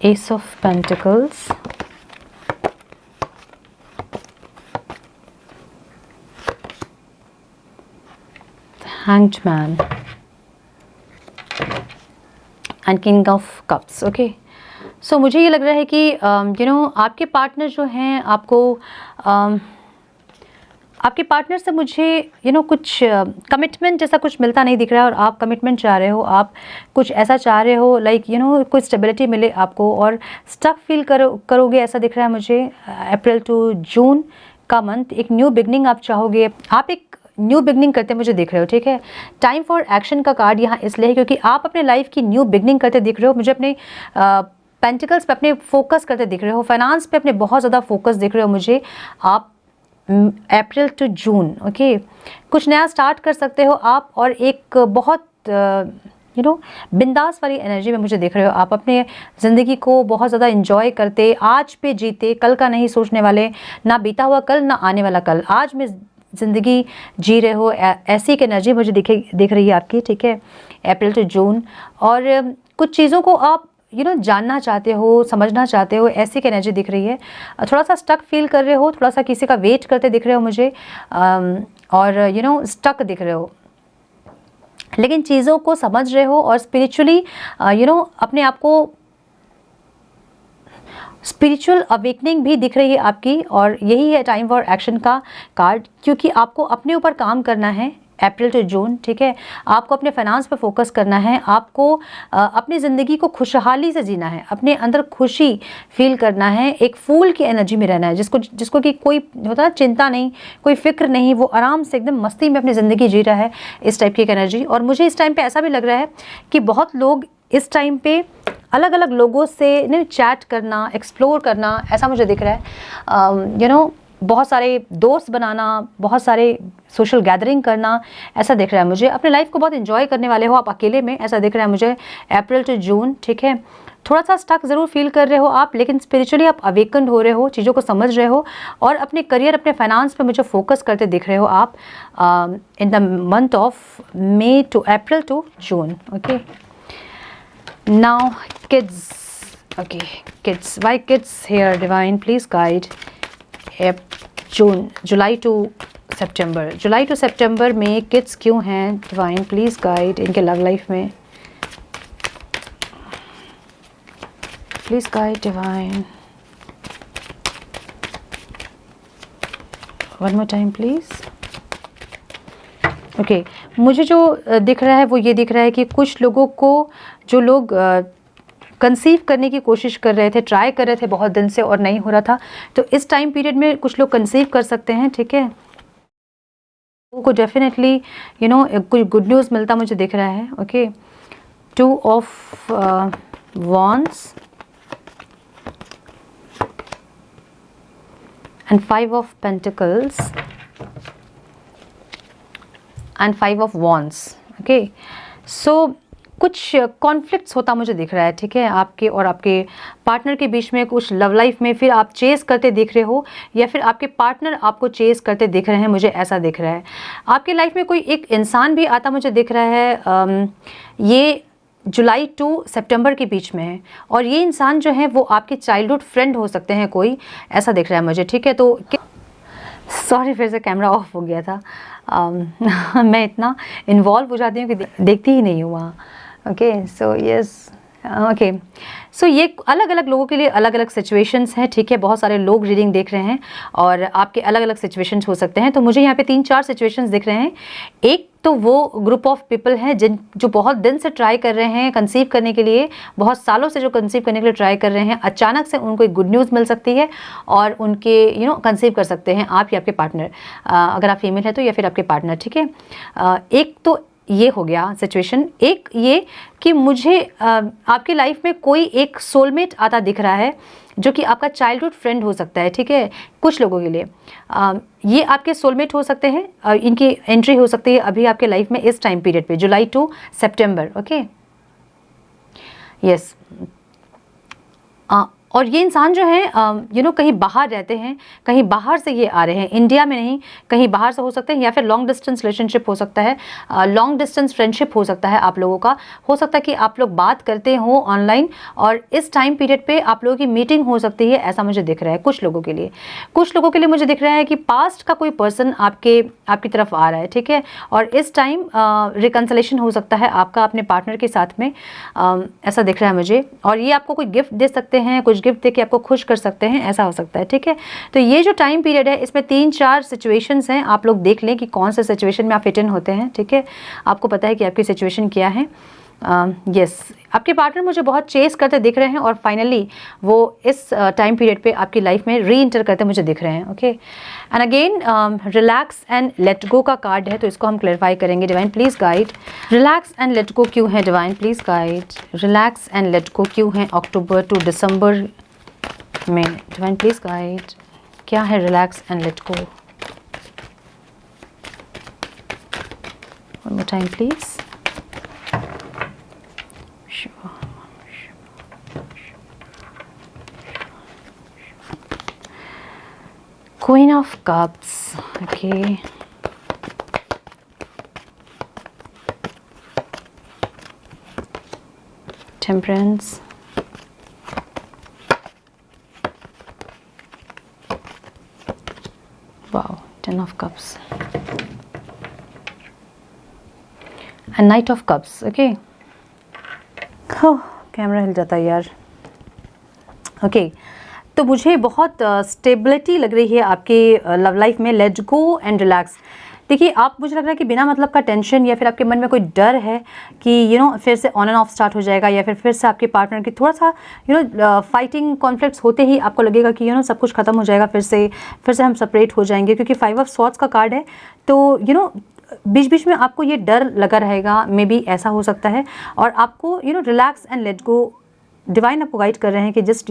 Ace of Pentacles, hanged man and king of cups. Okay, so मुझे ये लग रहा है कि आपके partner जो हैं आपको आपके पार्टनर से मुझे कुछ कमिटमेंट जैसा कुछ मिलता नहीं दिख रहा है, और आप कमिटमेंट चाह रहे हो, आप कुछ ऐसा चाह रहे हो लाइक कुछ स्टेबिलिटी मिले आपको, और स्टक फील करोगे ऐसा दिख रहा है मुझे। अप्रैल टू जून का मंथ एक न्यू बिगनिंग आप चाहोगे, आप एक न्यू बिगनिंग करते मुझे दिख रहे हो, ठीक है। टाइम फॉर एक्शन का कार्ड यहाँ इसलिए है क्योंकि आप अपने लाइफ की न्यू बिगनिंग करते दिख रहे हो, मुझे अपने पेंटिकल्स पे अपने फोकस करते दिख रहे हो, फाइनेंस पे अपने बहुत ज़्यादा फोकस दिख रहे हो मुझे आप अप्रैल टू जून। ओके, कुछ नया स्टार्ट कर सकते हो आप, और एक बहुत बिंदास वाली एनर्जी में मुझे देख रहे हो आप, अपने ज़िंदगी को बहुत ज़्यादा एंजॉय करते, आज पे जीते, कल का नहीं सोचने वाले, ना बीता हुआ कल ना आने वाला कल, आज में ज़िंदगी जी रहे हो, ऐसी एक एनर्जी मुझे दिख रही है आपकी, ठीक है, अप्रैल टू जून। और कुछ चीज़ों को आप जानना चाहते हो, समझना चाहते हो, ऐसी की एनर्जी दिख रही है। थोड़ा सा स्टक फील कर रहे हो, थोड़ा सा किसी का वेट करते दिख रहे हो मुझे, और स्टक दिख रहे हो, लेकिन चीज़ों को समझ रहे हो, और स्पिरिचुअली अपने आप को स्पिरिचुअल अवेकनिंग भी दिख रही है आपकी, और यही है टाइम फॉर एक्शन का कार्ड, क्योंकि आपको अपने ऊपर काम करना है अप्रैल टू जून, ठीक है। आपको अपने फाइनेंस पे फोकस करना है, आपको अपनी ज़िंदगी को खुशहाली से जीना है, अपने अंदर खुशी फील करना है, एक फूल की एनर्जी में रहना है, जिसको कि कोई होता है चिंता नहीं, कोई फिक्र नहीं, वो आराम से एकदम मस्ती में अपनी ज़िंदगी जी रहा है, इस टाइप की एक एनर्जी। और मुझे इस टाइम पे ऐसा भी लग रहा है कि बहुत लोग इस टाइम पे अलग अलग लोगों से चैट करना, एक्सप्लोर करना, ऐसा मुझे दिख रहा है। बहुत सारे दोस्त बनाना, बहुत सारे सोशल गैदरिंग करना, ऐसा दिख रहा है मुझे। अपने लाइफ को बहुत एंजॉय करने वाले हो आप अकेले में, ऐसा दिख रहा है मुझे अप्रैल टू जून, ठीक है। थोड़ा सा स्टक ज़रूर फील कर रहे हो आप, लेकिन स्पिरिचुअली आप अवेकन्ड हो रहे हो, चीज़ों को समझ रहे हो, और अपने करियर, अपने फाइनेंस पे मुझे फोकस करते दिख रहे हो आप in the month of May to April to June. Okay, now kids. Okay, kids, why kids here divine, please guide July to सितंबर में किड्स क्यों हैं डिवाइन, प्लीज़ गाइड इनके लव लाइफ में, please guide divine, one more time please. Okay, मुझे जो दिख रहा है वो ये दिख रहा है कि कुछ लोगों को, जो लोग कंसीव करने की कोशिश कर रहे थे, ट्राई कर रहे थे बहुत दिन से और नहीं हो रहा था, तो इस टाइम पीरियड में कुछ लोग कंसीव कर सकते हैं, ठीक है। को डेफिनेटली कुछ गुड न्यूज़ मिलता मुझे दिख रहा है। Okay, 2 of wands and 5 of pentacles and 5 of wands. Okay, so कुछ कॉन्फ्लिक्ट्स होता मुझे दिख रहा है, ठीक है, आपके और आपके पार्टनर के बीच में, कुछ लव लाइफ में फिर आप चेस करते दिख रहे हो, या फिर आपके पार्टनर आपको चेस करते दिख रहे हैं, मुझे ऐसा दिख रहा है। आपके लाइफ में कोई एक इंसान भी आता मुझे दिख रहा है, ये जुलाई टू सितंबर के बीच में है, और ये इंसान जो है वो आपके चाइल्डहुड फ्रेंड हो सकते हैं कोई, ऐसा दिख रहा है मुझे, ठीक है। तो सॉरी, फिर से कैमरा ऑफ हो गया था। मैं इतना इन्वॉल्व हो जाती हूँ कि देखती ही नहीं हूँ वहाँ। ओके, सो यस, ओके, सो ये अलग अलग लोगों के लिए अलग अलग सिचुएशंस हैं, ठीक है। बहुत सारे लोग रीडिंग देख रहे हैं और आपके अलग अलग सिचुएशंस हो सकते हैं। तो मुझे यहाँ पे 3-4 सिचुएशंस दिख रहे हैं। एक तो वो ग्रुप ऑफ पीपल हैं जो बहुत दिन से ट्राई कर रहे हैं कंसीव करने के लिए, बहुत सालों से जो कंसीव करने के लिए ट्राई कर रहे हैं, अचानक से उनको एक गुड न्यूज़ मिल सकती है और उनके कंसीव कर सकते हैं आप या आपके पार्टनर, अगर आप फीमेल है तो, या फिर आपके पार्टनर, ठीक है। एक तो ये हो गया सिचुएशन। एक ये कि मुझे आपकी लाइफ में कोई एक सोलमेट आता दिख रहा है जो कि आपका चाइल्डहुड फ्रेंड हो सकता है, ठीक है। कुछ लोगों के लिए ये आपके सोलमेट हो सकते हैं, इनकी एंट्री हो सकती है अभी आपके लाइफ में इस टाइम पीरियड पे, जुलाई टू सितंबर। Okay, yes. और ये इंसान जो है कहीं बाहर रहते हैं, कहीं बाहर से ये आ रहे हैं, इंडिया में नहीं, कहीं बाहर से हो सकते हैं, या फिर लॉन्ग डिस्टेंस रिलेशनशिप हो सकता है, लॉन्ग डिस्टेंस फ्रेंडशिप हो सकता है आप लोगों का। हो सकता है कि आप लोग बात करते हो ऑनलाइन और इस टाइम पीरियड पे आप लोगों की मीटिंग हो सकती है, ऐसा मुझे दिख रहा है कुछ लोगों के लिए। कुछ लोगों के लिए मुझे दिख रहा है कि पास्ट का कोई पर्सन आपकी तरफ आ रहा है, ठीक है, और इस टाइम रिकन्सिलेशन हो सकता है आपका अपने पार्टनर के साथ में, ऐसा दिख रहा है मुझे। और ये आपको कोई गिफ्ट दे सकते हैं, कुछ गिफ्ट दे के आपको खुश कर सकते हैं, ऐसा हो सकता है, ठीक है। तो ये जो टाइम पीरियड है इसमें 3-4 सिचुएशंस हैं, आप लोग देख लें कि कौन से सिचुएशन में आप फिट इन होते हैं, ठीक है। आपको पता है कि आपकी सिचुएशन क्या है। यस, आपके पार्टनर मुझे बहुत चेस करते दिख रहे हैं और फाइनली वो इस टाइम पीरियड पे आपकी लाइफ में री इंटर करते मुझे दिख रहे हैं। Okay, and again relax and let go का कार्ड है, तो इसको हम क्लैरिफाई करेंगे। Divine please guide, relax and let go क्यों है? Divine please guide, relax and let go क्यों है अक्टूबर टू दिसंबर में? डिवाइन प्लीज गाइड, क्या है relax and let go? One more time please. Queen of Cups, okay. Temperance. Wow, Ten of Cups. And Knight of Cups, okay. Oh, camera हिल जाता है यार। Okay. तो मुझे बहुत स्टेबिलिटी लग रही है आपके लव लाइफ में। Let go and relax. देखिए, आप, मुझे लग रहा है कि बिना मतलब का टेंशन या फिर आपके मन में कोई डर है कि फिर से ऑन एंड ऑफ स्टार्ट हो जाएगा, या फिर से आपके पार्टनर की थोड़ा सा फाइटिंग कॉन्फ्लिक्ट्स होते ही आपको लगेगा कि सब कुछ खत्म हो जाएगा, फिर से हम सेपरेट हो जाएंगे, क्योंकि 5 ऑफ स्वॉर्ड्स का कार्ड है। तो बीच बीच में आपको ये डर लगा रहेगा, मे बी ऐसा हो सकता है। और आपको relax and let go, divine आपको गाइड कर रहे हैं कि जस्ट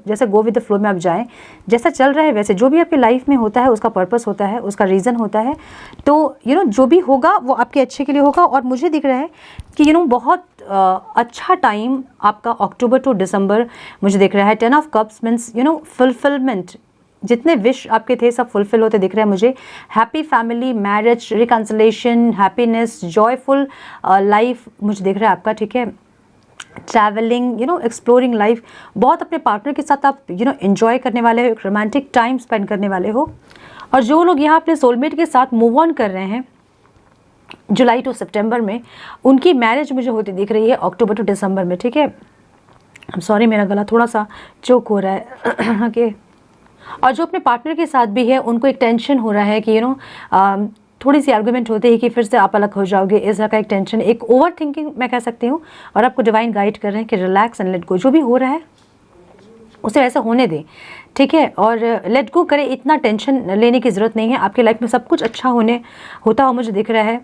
जैसा गो विद द फ्लो में आप जाएं, जैसा चल रहा है वैसे। जो भी आपकी लाइफ में होता है उसका पर्पस होता है, उसका रीज़न होता है। तो जो भी होगा वो आपके अच्छे के लिए होगा। और मुझे दिख रहा है कि बहुत अच्छा टाइम आपका अक्टूबर टू दिसंबर मुझे दिख रहा है। 10 ऑफ कप्स मीन्स फुलफिलमेंट, जितने विश आपके थे सब फुलफिल होते दिख रहे हैं मुझे। Happy family, marriage, reconciliation, happiness, joyful life मुझे दिख रहा है आपका, ठीक है। ट्रैवलिंग, एक्सप्लोरिंग लाइफ, बहुत अपने पार्टनर के साथ आप एंजॉय करने वाले हो, एक रोमांटिक टाइम स्पेंड करने वाले हो। और जो लोग यहाँ अपने सोलमेट के साथ मूव ऑन कर रहे हैं जुलाई टू सितंबर में, उनकी मैरिज मुझे होती दिख रही है अक्टूबर टू दिसंबर में, ठीक है। आई एम सॉरी, मेरा गला थोड़ा सा चोक हो रहा है। ओके। और जो अपने पार्टनर के साथ भी है उनको एक टेंशन हो रहा है कि थोड़ी सी आर्गुमेंट होती है कि फिर से आप अलग हो जाओगे, इस तरह का एक टेंशन, एक ओवर थिंकिंग मैं कह सकती हूँ। और आपको डिवाइन गाइड कर रहे हैं कि रिलैक्स एंड लेट गो, जो भी हो रहा है उसे ऐसा होने दें, ठीक है। और लेट गो करें, इतना टेंशन लेने की ज़रूरत नहीं है। आपकी लाइफ में सब कुछ अच्छा होता हुआ मुझे दिख रहा है।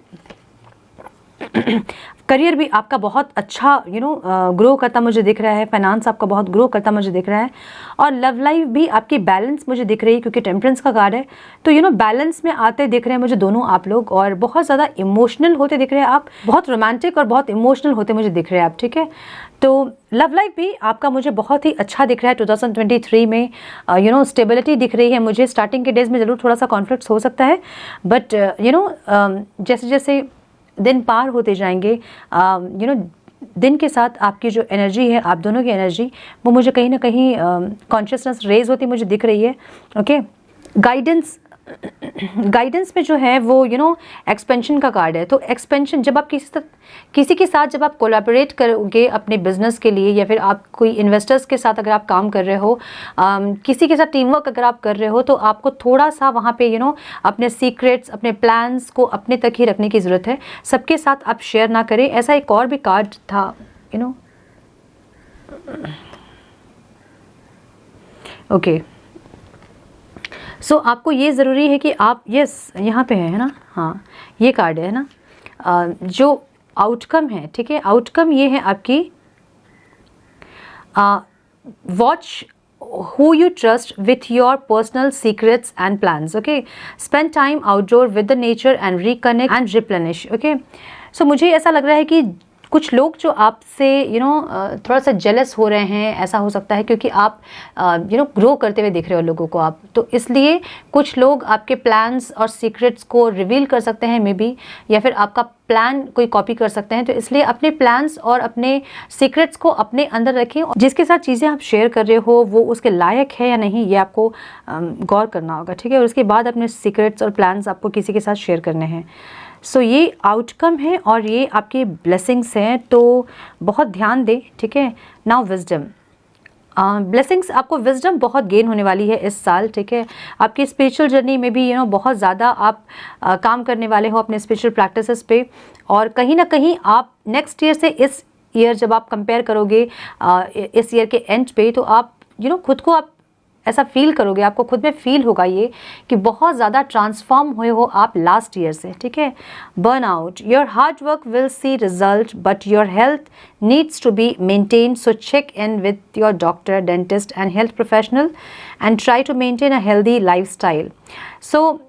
करियर भी आपका बहुत अच्छा ग्रो करता मुझे दिख रहा है। फाइनेंस आपका बहुत ग्रो करता मुझे दिख रहा है। और लव लाइफ भी आपकी बैलेंस मुझे दिख रही है, क्योंकि टेम्परेंस का कार्ड है। तो बैलेंस में आते दिख रहे हैं मुझे दोनों आप लोग, और बहुत ज़्यादा इमोशनल होते दिख रहे हैं आप, बहुत रोमांटिक और बहुत इमोशनल होते मुझे दिख रहे हैं आप, ठीक है। तो लव लाइफ भी आपका मुझे बहुत ही अच्छा दिख रहा है 2023 में। स्टेबिलिटी दिख रही है मुझे। स्टार्टिंग के डेज में ज़रूर थोड़ा सा कॉन्फ्लिक्ट्स हो सकता है, बट जैसे जैसे दिन पार होते जाएंगे, दिन के साथ आपकी जो एनर्जी है, आप दोनों की एनर्जी, वो मुझे कहीं ना कहीं कॉन्शियसनेस रेज होती मुझे दिख रही है। ओके। गाइडेंस में जो है वो एक्सपेंशन का कार्ड है। तो एक्सपेंशन, जब आप किसी के साथ जब आप कोलैबोरेट करोगे अपने बिजनेस के लिए, या फिर आप कोई इन्वेस्टर्स के साथ अगर आप काम कर रहे हो, किसी के साथ टीम वर्क अगर आप कर रहे हो, तो आपको थोड़ा सा वहाँ पे अपने सीक्रेट्स, अपने प्लान्स को अपने तक ही रखने की ज़रूरत है। सबके साथ आप शेयर ना करें। ऐसा एक और भी कार्ड था, ओके। सो आपको ये ज़रूरी है कि आप, यस यहाँ पे है ना, हाँ ये कार्ड है ना, जो आउटकम है, ठीक है। आउटकम ये है आपकी, watch who you trust with your personal secrets and plans, okay. Spend time outdoor with the nature and reconnect and replenish, okay. So मुझे ऐसा लग रहा है कि कुछ लोग जो आपसे थोड़ा सा जेलस हो रहे हैं, ऐसा हो सकता है क्योंकि आप ग्रो करते हुए दिख रहे हो लोगों को आप, तो इसलिए कुछ लोग आपके प्लान्स और सीक्रेट्स को रिवील कर सकते हैं मे बी, या फिर आपका प्लान कोई कॉपी कर सकते हैं। तो इसलिए अपने प्लान्स और अपने सीक्रेट्स को अपने अंदर रखें। जिसके साथ चीज़ें आप शेयर कर रहे हो वो उसके लायक है या नहीं, ये आपको गौर करना होगा, ठीक है। और उसके बाद अपने सीक्रेट्स और प्लान्स आपको किसी के साथ शेयर करने हैं। सो ये आउटकम है और ये आपकी ब्लेसिंग्स हैं, तो बहुत ध्यान दें, ठीक है। नाउ विजडम, ब्लेसिंग्स, आपको विजडम बहुत गेन होने वाली है इस साल, ठीक है। आपकी स्पिरिचुअल जर्नी में भी बहुत ज़्यादा आप काम करने वाले हो अपने स्पिरिचुअल प्रैक्टिसेस पे, और कहीं ना कहीं आप नेक्स्ट ईयर से इस ईयर जब आप कंपेयर करोगे इस ईयर के एंड पे, तो आप खुद को आप ऐसा फील करोगे, आपको खुद में फील होगा ये कि बहुत ज़्यादा ट्रांसफॉर्म हुए हो आप लास्ट ईयर से, ठीक है। Burn out, your hard work will see result but your health needs to be maintain, so check in with your doctor, dentist and health professional and try to maintain a healthy lifestyle. So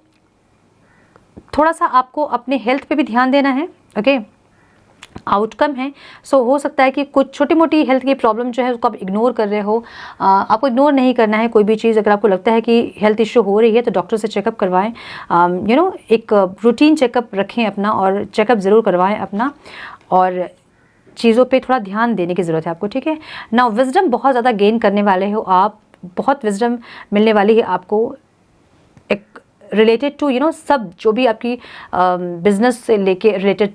थोड़ा सा आपको अपने health पे भी ध्यान देना है, okay. Outcome है, सो हो सकता है कि कुछ छोटी मोटी हेल्थ की प्रॉब्लम जो है उसको आप इग्नोर कर रहे हो। आपको इग्नोर नहीं करना है कोई भी चीज़। अगर आपको लगता है कि हेल्थ इश्यू हो रही है तो डॉक्टर से चेकअप करवाएं, एक रूटीन चेकअप रखें अपना, और चेकअप ज़रूर करवाएं अपना, और चीज़ों पे थोड़ा ध्यान देने की ज़रूरत है आपको, ठीक है। नाउ विजडम बहुत ज़्यादा गेन करने वाले हो आप, बहुत विजडम मिलने वाली है आपको, एक रिलेटेड टू सब जो भी आपकी बिजनेस से लेके रिलेटेड,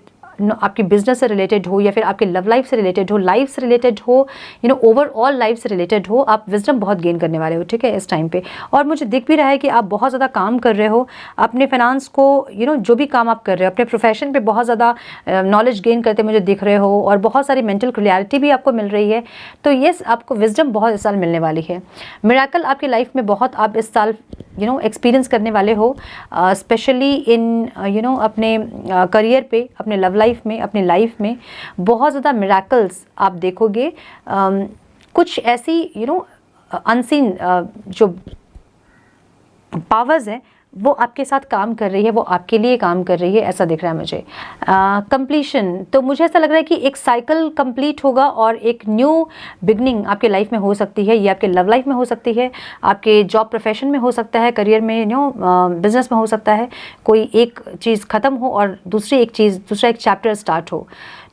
आपकी बिजनेस से रिलेटेड हो या फिर आपके लव लाइफ से रिलेटेड हो, लाइफ से रिलेटेड हो, ओवरऑल लाइफ से रिलेटेड हो, आप विजडम बहुत गेन करने वाले हो, ठीक है, इस टाइम पे। और मुझे दिख भी रहा है कि आप बहुत ज़्यादा काम कर रहे हो अपने फाइनेंस को, जो भी काम आप कर रहे हो अपने प्रोफेशन पे बहुत ज़्यादा नॉलेज गेन करते मुझे दिख रहे हो, और बहुत सारी मेंटल क्लियरिटी भी आपको मिल रही है। तो येस, आपको विजडम बहुत इस साल मिलने वाली है। मिरेकल आपकी लाइफ में बहुत आप इस साल एक्सपीरियंस करने वाले हो, स्पेशली इन अपने करियर पे, अपने लव लाइफ में, अपने लाइफ में बहुत ज़्यादा मिरेकल्स आप देखोगे। कुछ ऐसी अनसीन जो पावर्स हैं वो आपके साथ काम कर रही है, वो आपके लिए काम कर रही है, ऐसा दिख रहा है मुझे। कंप्लीशन, तो मुझे ऐसा लग रहा है कि एक साइकिल कंप्लीट होगा और एक न्यू बिगनिंग आपके लाइफ में हो सकती है। ये आपके लव लाइफ में हो सकती है, आपके जॉब प्रोफेशन में हो सकता है, करियर में, बिजनेस में हो सकता है। कोई एक चीज़ ख़त्म हो और दूसरा एक चैप्टर स्टार्ट हो।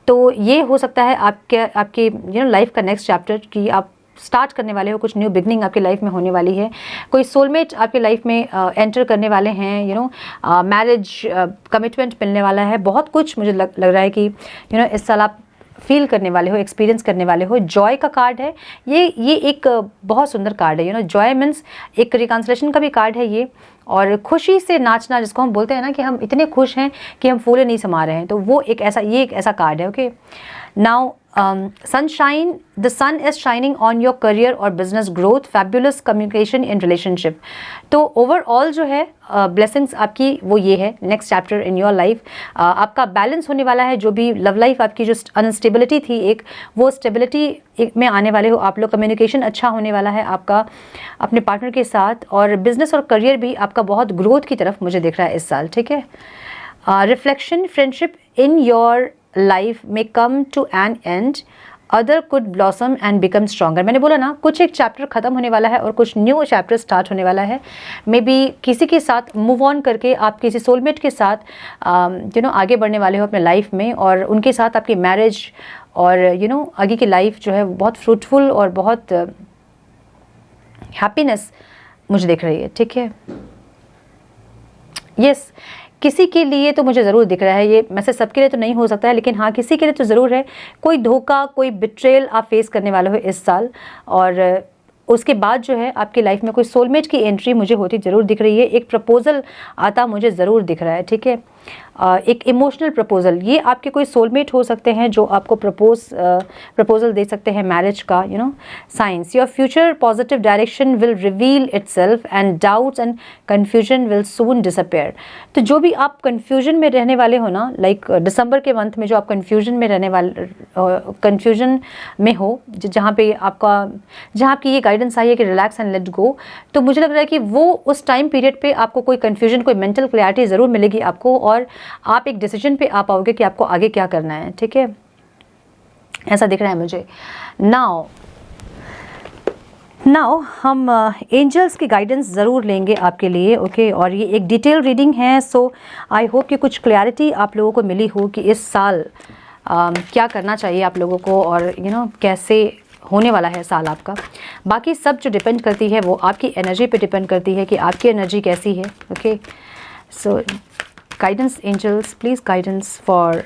तो ये हो सकता है आपके लाइफ का नेक्स्ट चैप्टर कि आप स्टार्ट करने वाले हो, कुछ न्यू बिगनिंग आपकी लाइफ में होने वाली है। कोई सोलमेट आपकी लाइफ में एंटर करने वाले हैं, मैरिज कमिटमेंट मिलने वाला है। बहुत कुछ मुझे लग रहा है कि इस साल आप फील करने वाले हो, एक्सपीरियंस करने वाले हो। जॉय का कार्ड है ये एक बहुत सुंदर कार्ड है। जॉय मीन्स एक रिकॉन्सिलेशन का भी कार्ड है ये, और खुशी से नाचना, जिसको हम बोलते हैं ना कि हम इतने खुश हैं कि हम फूले नहीं समा रहे हैं, तो वो एक ऐसा कार्ड है, okay. Now sunshine, the sun is shining on your career or business growth, fabulous communication in relationship। तो ओवरऑल जो है ब्लेसिंग्स आपकी वो ये है, next chapter in your life आपका बैलेंस होने वाला है। जो भी लव लाइफ आपकी जो अनस्टेबिलिटी थी एक, वो स्टेबिलिटी में आने वाले हो आप लोग। कम्युनिकेशन अच्छा होने वाला है आपका अपने पार्टनर के साथ, और बिजनेस और करियर भी आपका बहुत ग्रोथ की तरफ मुझे दिख रहा है इस साल, ठीक है। Reflection, friendship in your life may come to an end, other could blossom and become stronger। मैंने बोला ना, कुछ एक चैप्टर ख़त्म होने वाला है और कुछ न्यू चैप्टर स्टार्ट होने वाला है। मे बी किसी के साथ मूव ऑन करके आप किसी सोलमेट के साथ आगे बढ़ने वाले हो अपने लाइफ में, और उनके साथ आपकी मैरिज और आगे की लाइफ जो है बहुत फ्रूटफुल और बहुत हैप्पीनेस मुझे दिख रही है, ठीक है। यस, किसी के लिए तो मुझे ज़रूर दिख रहा है ये मैसेज, सबके लिए तो नहीं हो सकता है, लेकिन हाँ किसी के लिए तो ज़रूर है। कोई धोखा, कोई बिट्रेल आप फेस करने वाले हो इस साल, और उसके बाद जो है आपकी लाइफ में कोई सोलमेट की एंट्री मुझे होती ज़रूर दिख रही है। एक प्रपोज़ल आता मुझे ज़रूर दिख रहा है, ठीक है। एक इमोशनल प्रपोज़ल, ये आपके कोई सोलमेट हो सकते हैं जो आपको प्रपोज़ल दे सकते हैं मैरिज का, science. Your future positive direction will reveal itself and doubts and confusion will soon disappear. तो जो भी आप कन्फ्यूजन में रहने वाले हो ना, लाइक दिसंबर के मंथ में जो आप कन्फ्यूजन में हो, जहाँ आपकी ये गाइडेंस आई है कि रिलैक्स एंड लेट गो, तो मुझे लग रहा है कि वो उस टाइम पीरियड पे आपको कोई कन्फ्यूजन, कोई मेंटल क्लैरिटी ज़रूर मिलेगी आपको, और आप एक डिसीजन पे आ पाओगे कि आपको आगे क्या करना है, ठीक है। ऐसा दिख रहा है मुझे। नाउ हम एंजल्स की गाइडेंस ज़रूर लेंगे आपके लिए, ओके। और ये एक डिटेल रीडिंग है, सो आई होप कि कुछ क्लैरिटी आप लोगों को मिली हो कि इस साल क्या करना चाहिए आप लोगों को, और कैसे होने वाला है साल आपका। बाकी सब जो डिपेंड करती है वो आपकी एनर्जी पे डिपेंड करती है कि आपकी एनर्जी कैसी है, okay. So guidance angels, please guidance for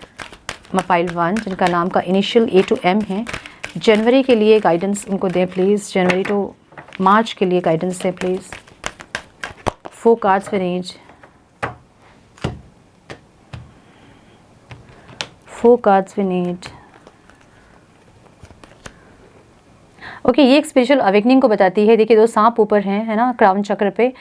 pile 1 जिनका नाम का इनिशियल A to M है। जनवरी के लिए गाइडेंस उनको दें प्लीज़, जनवरी टू मार्च के लिए गाइडेंस दें please. 4 cards for age, 4 cards we need, okay. ये एक स्पिरिचुअल अवेकनिंग को बताती है। देखिए 2 सांप ऊपर हैं, है ना, क्राउन चक्र पे।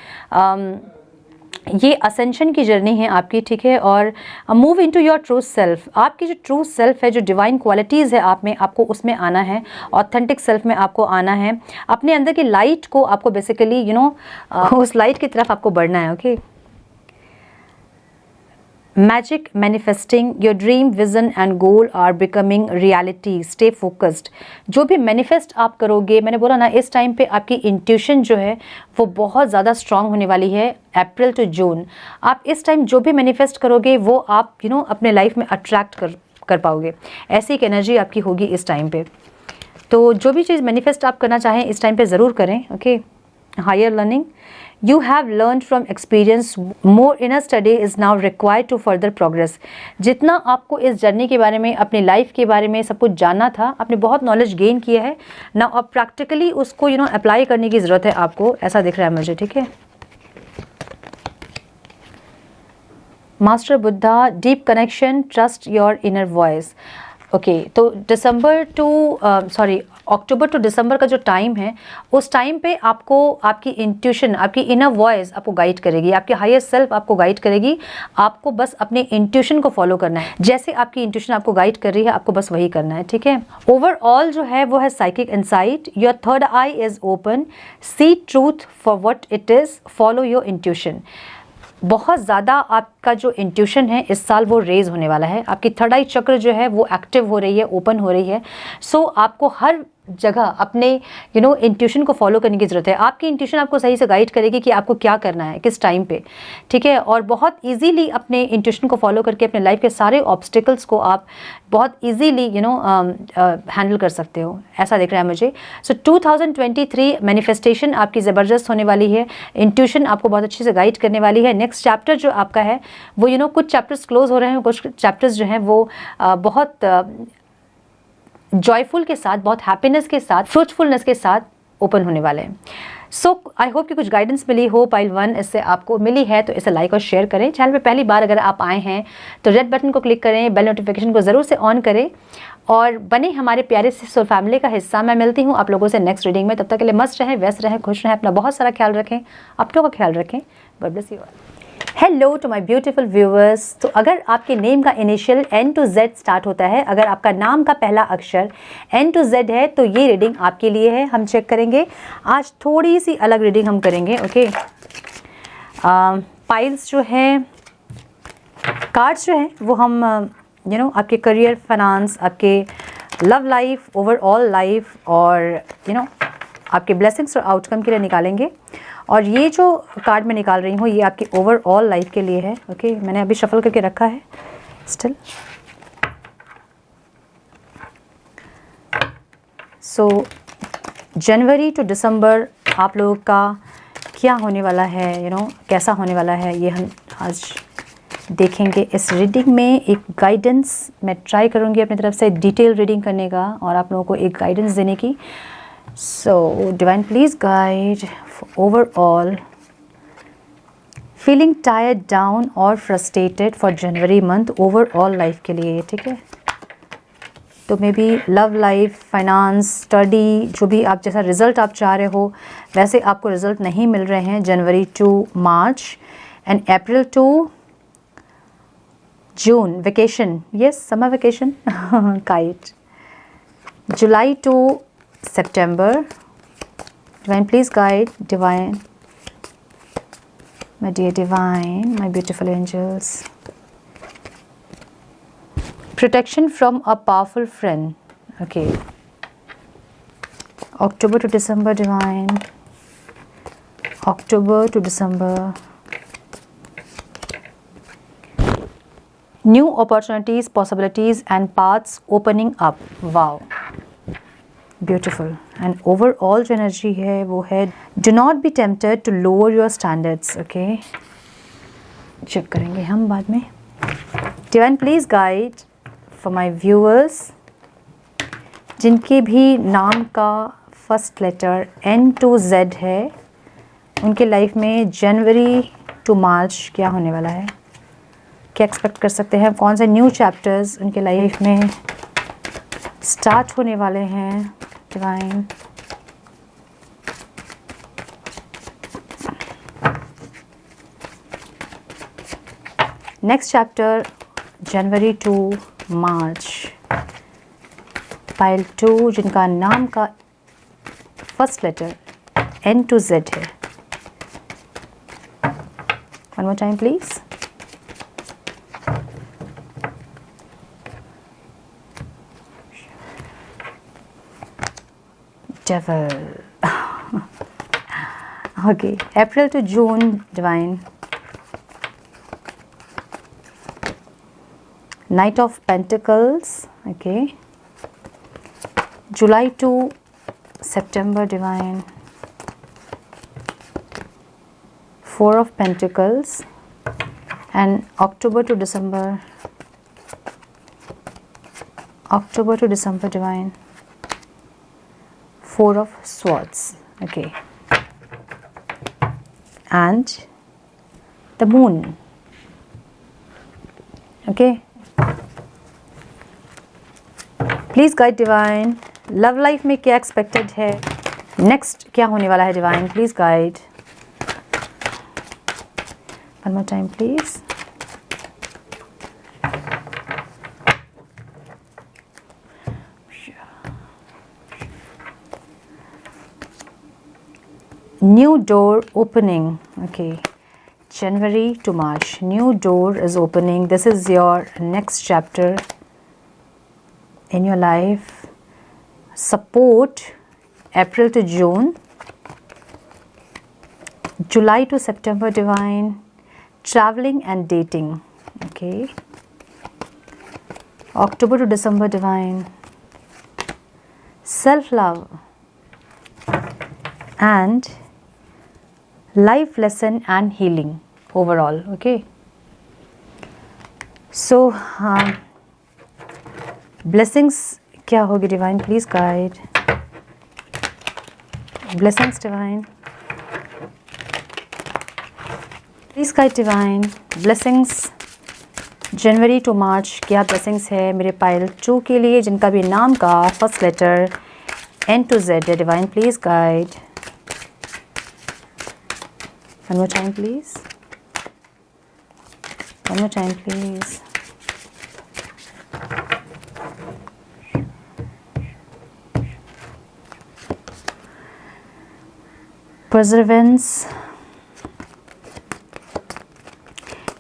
ये असेंशन की जर्नी है आपकी, ठीक है। और move into your true self, आपकी जो ट्रू सेल्फ है, जो डिवाइन क्वालिटीज़ है आप में, आपको उसमें आना है। ऑथेंटिक सेल्फ में आपको आना है। अपने अंदर की लाइट को आपको बेसिकली उस लाइट की तरफ आपको बढ़ना है, okay. Magic manifesting your dream vision and goal are becoming reality, stay focused. जो भी मैनिफेस्ट आप करोगे, मैंने बोला ना, इस टाइम पे आपकी इंट्यूशन जो है वो बहुत ज़्यादा स्ट्रांग होने वाली है। अप्रैल टू जून आप इस टाइम जो भी मैनिफेस्ट करोगे वो आप अपने लाइफ में अट्रैक्ट कर पाओगे। ऐसी एक एनर्जी आपकी होगी इस टाइम पे। तो जो भी चीज़ मैनिफेस्ट आप करना चाहें इस टाइम पे ज़रूर करें, okay. Higher learning, you have learned from experience, more inner study is now required to further progress। जितना आपको इस जर्नी के बारे में, अपनी लाइफ के बारे में सब कुछ जानना था, आपने बहुत नॉलेज गेन किया है ना। अब प्रैक्टिकली उसको अप्लाई करने की ज़रूरत है आपको, ऐसा दिख रहा है मुझे, ठीक है। Master Buddha, deep connection, trust your inner voice, okay. तो अक्टूबर टू दिसंबर का जो टाइम है, उस टाइम पे आपको आपकी इंट्यूशन, आपकी इनर वॉइस आपको गाइड करेगी, आपकी हायर सेल्फ आपको गाइड करेगी। आपको बस अपने इंट्यूशन को फॉलो करना है। जैसे आपकी इंट्यूशन आपको गाइड कर रही है, आपको बस वही करना है, ठीक है। ओवरऑल जो है वो है psychic insight, your third eye is open, see truth for what it is, follow your intuition. बहुत ज़्यादा आपका जो इंट्यूशन है इस साल वो रेज होने वाला है। आपकी थर्ड आई चक्र जो है वो एक्टिव हो रही है, ओपन हो रही है। सो आपको हर जगह अपने इंट्यूशन को फॉलो करने की ज़रूरत है। आपकी इंट्यूशन आपको सही से गाइड करेगी कि आपको क्या करना है किस टाइम पे, ठीक है। और बहुत इजीली अपने इंट्यूशन को फॉलो करके अपने लाइफ के सारे ऑब्स्टिकल्स को आप बहुत इजीली हैंडल कर सकते हो, ऐसा दिख रहा है मुझे। सो 2023 मैनिफेस्टेशन आपकी ज़बरदस्त होने वाली है। इंट्यूशन आपको बहुत अच्छे से गाइड करने वाली है। नेक्स्ट चैप्टर जो आपका है वो कुछ चैप्टर्स क्लोज हो रहे हैं, कुछ चैप्टर्स जो हैं वो बहुत जॉयफुल के साथ, बहुत हैप्पीनेस के साथ, फ्रूटफुलनेस के साथ ओपन होने वाले हैं। सो आई होप कि कुछ गाइडेंस मिली हो पाइल 1 इससे आपको मिली है तो इसे लाइक और शेयर करें। चैनल पे पहली बार अगर आप आए हैं तो रेड बटन को क्लिक करें, बेल नोटिफिकेशन को ज़रूर से ऑन करें और बने हमारे प्यारे से सोल फैमिली का हिस्सा। मैं मिलती हूँ आप लोगों से नेक्स्ट रीडिंग में। तब तक के लिए मस्त रहें, व्यस्त रहें, खुश रहें, अपना बहुत सारा ख्याल रखें, अपनों का ख्याल रखें। God bless you all. Hello to my beautiful viewers. तो अगर आपके नेम का initial N to Z start होता है, अगर आपका नाम का पहला अक्षर N to Z है तो ये रीडिंग आपके लिए है। हम चेक करेंगे आज, थोड़ी सी अलग रीडिंग हम करेंगे, ओके। पाइल्स जो है, कार्ड्स जो है वो हम आपके करियर, फाइनेंस, आपके लव लाइफ, ओवरऑल लाइफ और आपके ब्लेसिंग्स और आउटकम के लिए निकालेंगे। और ये जो कार्ड मैं निकाल रही हूँ ये आपकी ओवरऑल लाइफ के लिए है, ओके। मैंने अभी शफल करके रखा है स्टिल। सो जनवरी टू दिसंबर आप लोगों का क्या होने वाला है, कैसा होने वाला है, ये हम आज देखेंगे इस रीडिंग में। एक गाइडेंस मैं ट्राई करूँगी अपनी तरफ से डिटेल रीडिंग करने का और आप लोगों को एक गाइडेंस देने की। So divine please guide for overall feeling tired down or frustrated for January month, overall life के लिए, ठीक है। तो may be love life, finance, study, जो भी आप जैसा रिजल्ट आप चाह रहे हो वैसे आपको रिजल्ट नहीं मिल रहे हैं। जनवरी to March and April to June vacation, yes summer vacation kite, July to September. Divine please guide, divine, my dear divine, my beautiful angels. Protection from a powerful friend. Okay. October to December, divine. October to December. New opportunities, possibilities and paths opening up. Wow. Beautiful. And overall जो energy है वो है do not be tempted to lower your standards. Okay. Check करेंगे हम बाद में. Divine, please guide for my viewers जिनके भी नाम का first letter N to Z है, उनके लाइफ में जनवरी टू मार्च क्या होने वाला है, क्या एक्सपेक्ट कर सकते हैं, कौन से न्यू चैप्टर्स उनके लाइफ में स्टार्ट होने वाले हैं. Divine next chapter January to March. Pile 2 जिनका नाम का first letter N to Z है. One more time please. Devil. Okay, April to June, divine. Knight of Pentacles. Okay. July to September, divine. Four of Pentacles. And October to December. October to December, divine. Four of Swords. Okay. And the Moon. Okay. Please guide divine. Love life में क्या expected है, next क्या होने वाला है divine, please guide. One more time please. New door opening. Okay, January to March, new door is opening. This is your next chapter in your life. Support April to June, July to September, divine. Traveling and dating. Okay, October to December, divine. Self love and life lesson and healing overall. Okay, so blessings क्या होगी divine, please guide. Blessings divine, please guide divine. Blessings जनवरी to March क्या blessings है मेरे pile 2 के लिए जिनका भी नाम का first letter N to Z है. Divine please guide. One more time, please. One more time, please. Perseverance.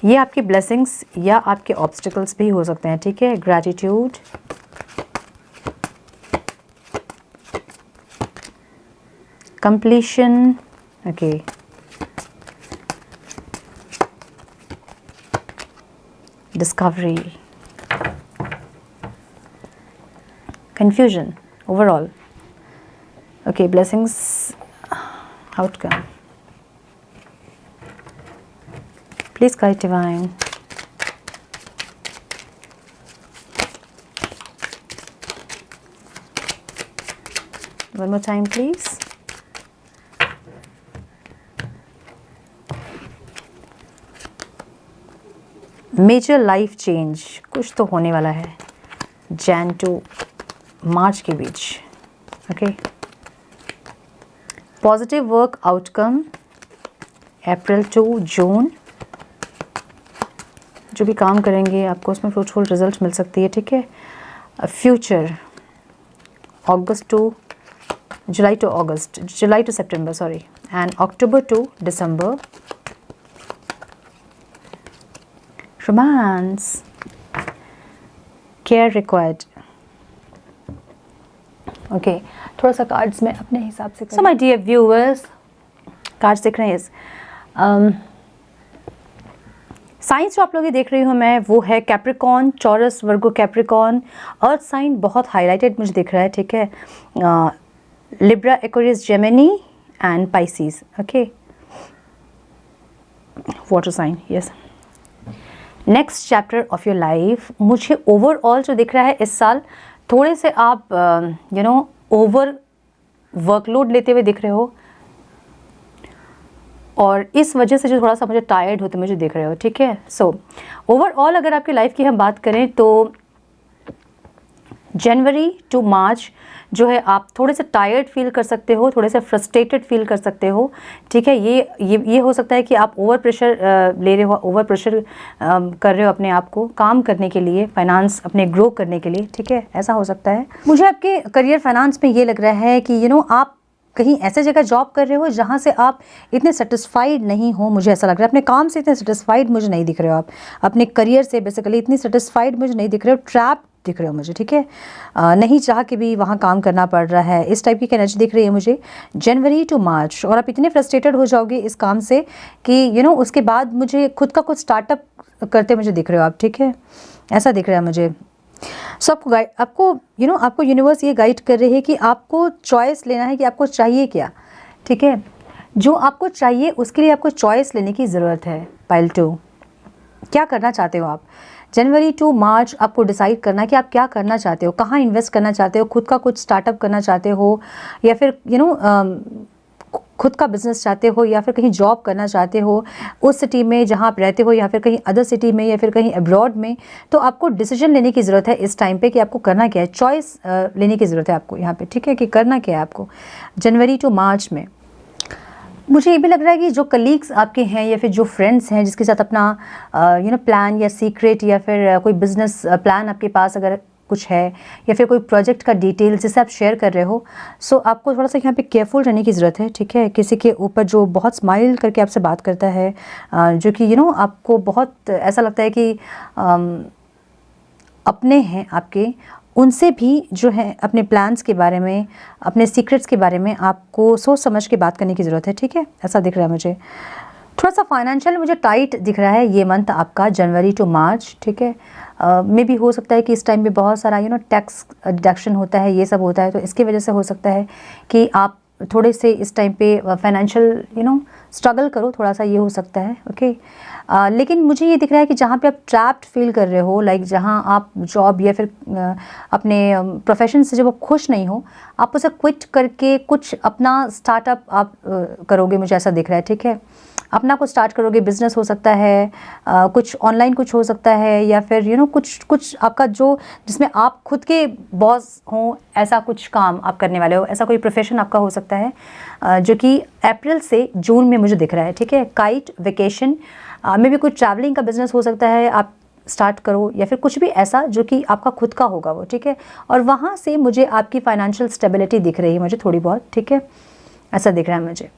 ये आपकी ब्लेसिंग्स या आपके ऑब्स्टिकल्स भी हो सकते हैं. ठीक है. Gratitude, completion. Okay, discovery, confusion overall. Okay, blessings, outcome. Please guide divine. One more time, please. Major life change कुछ तो होने वाला है जैन टू मार्च के बीच. Okay, positive work outcome April to June. जो भी काम करेंगे आपको उसमें फ्रूटफुल रिजल्ट मिल सकती है. ठीक है. Future August to July to August, July to September sorry, and October to December. Romance, care required. Okay, थोड़ा सा कार्ड्स में अपने हिसाब से। So my dear viewers, cards दिख रहे हैं। साइंस जो आप लोग ये देख रही हूँ मैं, वो है Capricorn, Taurus, Virgo, Capricorn. Earth sign बहुत हाईलाइटेड मुझे दिख रहा है, ठीक है। Libra, Aquarius, Gemini and Pisces. Okay, water sign, yes. Next chapter of your life, मुझे ओवरऑल जो दिख रहा है इस साल थोड़े से आप ओवर वर्कलोड लेते हुए दिख रहे हो, और इस वजह से जो थोड़ा सा मुझे टायर्ड होते मुझे दिख रहे हो, ठीक है। सो ओवरऑल अगर आपकी लाइफ की हम बात करें तो जनवरी टू मार्च जो है आप थोड़े से टायर्ड फील कर सकते हो, थोड़े से फ्रस्ट्रेटेड फील कर सकते हो, ठीक है। ये हो सकता है कि आप ओवर प्रेशर ले रहे हो, ओवर प्रेशर कर रहे हो अपने आप को काम करने के लिए, फाइनेंस अपने ग्रो करने के लिए, ठीक है, ऐसा हो सकता है। मुझे आपके करियर फाइनेंस में ये लग रहा है कि आप कहीं ऐसे जगह जॉब कर रहे हो जहाँ से आप इतने सेटिस्फाइड नहीं हो, मुझे ऐसा लग रहा है। अपने काम से इतने सेटिस्फाइड मुझे नहीं दिख रहे हो आप, अपने करियर से बेसिकली इतनी सेटिस्फाइड मुझे नहीं दिख रहे हो, ट्रैप दिख रहे हो मुझे, ठीक है। नहीं चाह के भी वहाँ काम करना पड़ रहा है, इस टाइप की एनर्जी दिख रही है मुझे जनवरी टू मार्च। और आप इतने फ्रस्ट्रेटेड हो जाओगे इस काम से कि उसके बाद मुझे खुद का कुछ स्टार्टअप करते मुझे दिख रहे हो आप, ठीक है, ऐसा दिख रहा है मुझे। सो आपको यूनिवर्स ये गाइड कर रही है कि आपको चॉइस लेना है कि आपको चाहिए क्या, ठीक है। जो आपको चाहिए उसके लिए आपको चॉइस लेने की ज़रूरत है। पाइल 2, क्या करना चाहते हो आप? जनवरी टू मार्च आपको डिसाइड करना है कि आप क्या करना चाहते हो, कहाँ इन्वेस्ट करना चाहते हो, खुद का कुछ स्टार्टअप करना चाहते हो, या फिर खुद का बिजनेस चाहते हो, या फिर कहीं जॉब करना चाहते हो उस सिटी में जहाँ आप रहते हो, या फिर कहीं अदर सिटी में, या फिर कहीं अब्रॉड में। तो आपको डिसीजन लेने की ज़रूरत है इस टाइम पे कि आपको करना क्या है, चॉइस लेने की ज़रूरत है आपको यहाँ पे, ठीक है, कि करना क्या है आपको जनवरी टू मार्च में। मुझे ये भी लग रहा है कि जो कलीग्स आपके हैं या फिर जो फ्रेंड्स हैं जिसके साथ अपना प्लान या सीक्रेट या फिर कोई बिजनेस प्लान आपके पास अगर कुछ है, या फिर कोई प्रोजेक्ट का डिटेल जिसे आप शेयर कर रहे हो, सो आपको थोड़ा सा यहाँ पे केयरफुल रहने की ज़रूरत है, ठीक है। किसी के ऊपर जो बहुत स्माइल करके आपसे बात करता है, जो कि आपको बहुत ऐसा लगता है कि अपने हैं आपके, उनसे भी जो है अपने प्लान्स के बारे में, अपने सीक्रेट्स के बारे में आपको सोच समझ के बात करने की ज़रूरत है, ठीक है, ऐसा दिख रहा है मुझे। थोड़ा सा फाइनेंशियल मुझे टाइट दिख रहा है ये मंथ आपका जनवरी टू मार्च, ठीक है। मे भी हो सकता है कि इस टाइम पे बहुत सारा टैक्स डिडक्शन होता है, ये सब होता है, तो इसकी वजह से हो सकता है कि आप थोड़े से इस टाइम पे फाइनेंशियल स्ट्रगल करो, थोड़ा सा ये हो सकता है, ओके। लेकिन मुझे ये दिख रहा है कि जहाँ पे आप ट्रैप्ड फील कर रहे हो, लाइक जहाँ आप जॉब या फिर अपने प्रोफेशन से जब आप खुश नहीं हो, आप उसे क्विट करके कुछ अपना स्टार्टअप आप करोगे, मुझे ऐसा दिख रहा है, ठीक है। अपना कुछ स्टार्ट करोगे, बिजनेस हो सकता है, कुछ ऑनलाइन कुछ हो सकता है, या फिर कुछ आपका जिसमें आप खुद के बॉस हों, ऐसा कुछ काम आप करने वाले हो, ऐसा कोई प्रोफेशन आपका हो सकता है, जो कि अप्रैल से जून में मुझे दिख रहा है, ठीक है। काइट, वेकेशन, में भी कुछ ट्रैवलिंग का बिजनेस हो सकता है, आप स्टार्ट करो, या फिर कुछ भी ऐसा जो कि आपका खुद का होगा वो, ठीक है। और वहाँ से मुझे आपकी फाइनेंशियल स्टेबिलिटी दिख रही है मुझे थोड़ी बहुत, ठीक है, ऐसा दिख रहा है मुझे।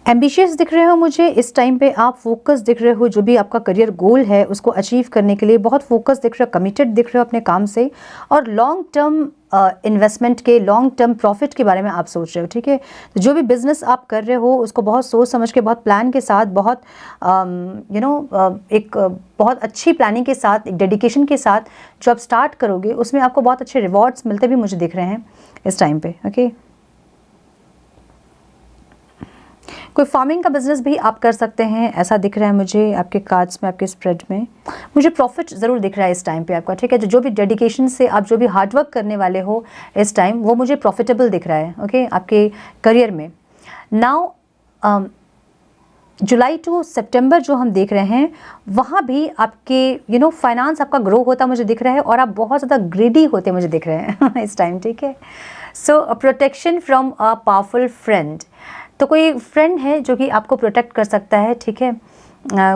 एम्बिशियस दिख रहे हो मुझे इस टाइम पे, आप फोकस दिख रहे हो, जो भी आपका करियर गोल है उसको अचीव करने के लिए बहुत फोकस दिख रहे हो, कमिटेड दिख रहे हो अपने काम से, और लॉन्ग टर्म इन्वेस्टमेंट के, लॉन्ग टर्म प्रॉफिट के बारे में आप सोच रहे हो, ठीक है। तो जो भी बिजनेस आप कर रहे हो उसको बहुत सोच समझ के, बहुत प्लान के साथ, बहुत एक बहुत अच्छी प्लानिंग के साथ, एक डेडिकेशन के साथ जो आप स्टार्ट करोगे उसमें आपको बहुत अच्छे रिवॉर्ड्स मिलते भी मुझे दिख रहे हैं इस टाइम पे, ओके। कोई फार्मिंग का बिजनेस भी आप कर सकते हैं, ऐसा दिख रहा है मुझे आपके कार्ड्स में, आपके स्प्रेड में। मुझे प्रॉफिट ज़रूर दिख रहा है इस टाइम पे आपका, ठीक है। जो भी डेडिकेशन से आप जो भी हार्डवर्क करने वाले हो इस टाइम, वो मुझे प्रॉफिटेबल दिख रहा है, ओके, आपके करियर में। नाउ जुलाई टू सितंबर जो हम देख रहे हैं, वहाँ भी आपके फाइनेंस आपका ग्रो होता मुझे दिख रहा है, और आप बहुत ज़्यादा ग्रीडी होते मुझे दिख रहे हैं इस टाइम, ठीक है। So protection from a powerful friend, तो कोई फ्रेंड है जो कि आपको प्रोटेक्ट कर सकता है, ठीक है।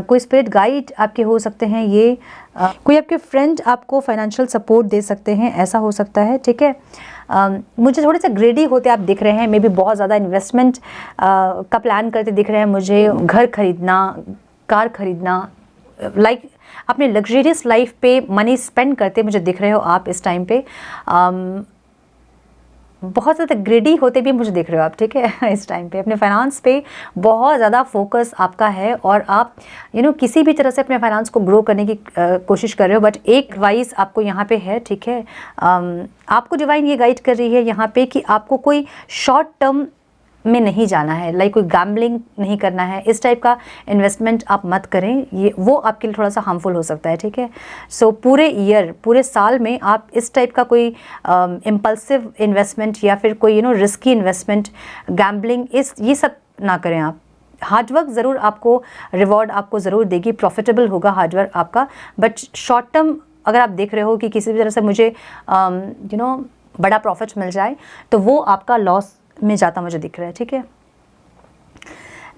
कोई स्पिरिट गाइड आपके हो सकते हैं, ये कोई आपके फ्रेंड आपको फाइनेंशियल सपोर्ट दे सकते हैं, ऐसा हो सकता है, ठीक है। मुझे थोड़े से ग्रेडी होते आप दिख रहे हैं, मे बी बहुत ज़्यादा इन्वेस्टमेंट का प्लान करते दिख रहे हैं मुझे, घर खरीदना, कार खरीदना, लाइक अपने लग्जरियस लाइफ पे मनी स्पेंड करते मुझे दिख रहे हो आप इस टाइम पे। बहुत ज़्यादा ग्रेडी होते भी मुझे दिख रहे हो आप, ठीक है। इस टाइम पे अपने फाइनेंस पे बहुत ज़्यादा फोकस आपका है और आप किसी भी तरह से अपने फाइनेंस को ग्रो करने की कोशिश कर रहे हो। बट एक एडवाइस आपको यहाँ पे है, ठीक है, आपको डिवाइन ये गाइड कर रही है यहाँ पे कि आपको कोई शॉर्ट टर्म में नहीं जाना है, लाइक कोई गैम्बलिंग नहीं करना है, इस टाइप का इन्वेस्टमेंट आप मत करें, ये वो आपके लिए थोड़ा सा हार्मफुल हो सकता है, ठीक है। सो पूरे ईयर, पूरे साल में आप इस टाइप का कोई इम्पल्सिव इन्वेस्टमेंट या फिर कोई रिस्की इन्वेस्टमेंट, गैम्बलिंग, ये सब ना करें आप। हार्डवर्क ज़रूर आपको रिवॉर्ड आपको ज़रूर देगी, प्रॉफिटेबल होगा हार्डवर्क आपका, बट शॉर्ट टर्म अगर आप देख रहे हो कि किसी भी तरह से मुझे बड़ा प्रॉफिट मिल जाए, तो वो आपका लॉस में जाता मुझे दिख रहा है, ठीक है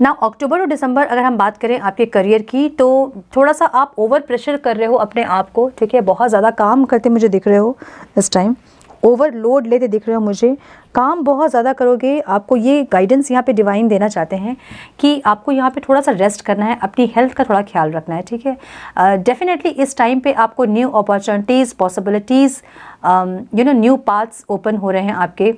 ना। अक्टूबर और दिसंबर अगर हम बात करें आपके करियर की, तो थोड़ा सा आप ओवर प्रेशर कर रहे हो अपने आप को, ठीक है, बहुत ज़्यादा काम करते मुझे दिख रहे हो इस टाइम, ओवरलोड लेते दिख रहे हो मुझे, काम बहुत ज़्यादा करोगे। आपको ये गाइडेंस यहाँ पे डिवाइन देना चाहते हैं कि आपको यहाँ पे थोड़ा सा रेस्ट करना है, अपनी हेल्थ का थोड़ा ख्याल रखना है, ठीक है। डेफिनेटली इस टाइम पे आपको new opportunities, possibilities, new paths open हो रहे हैं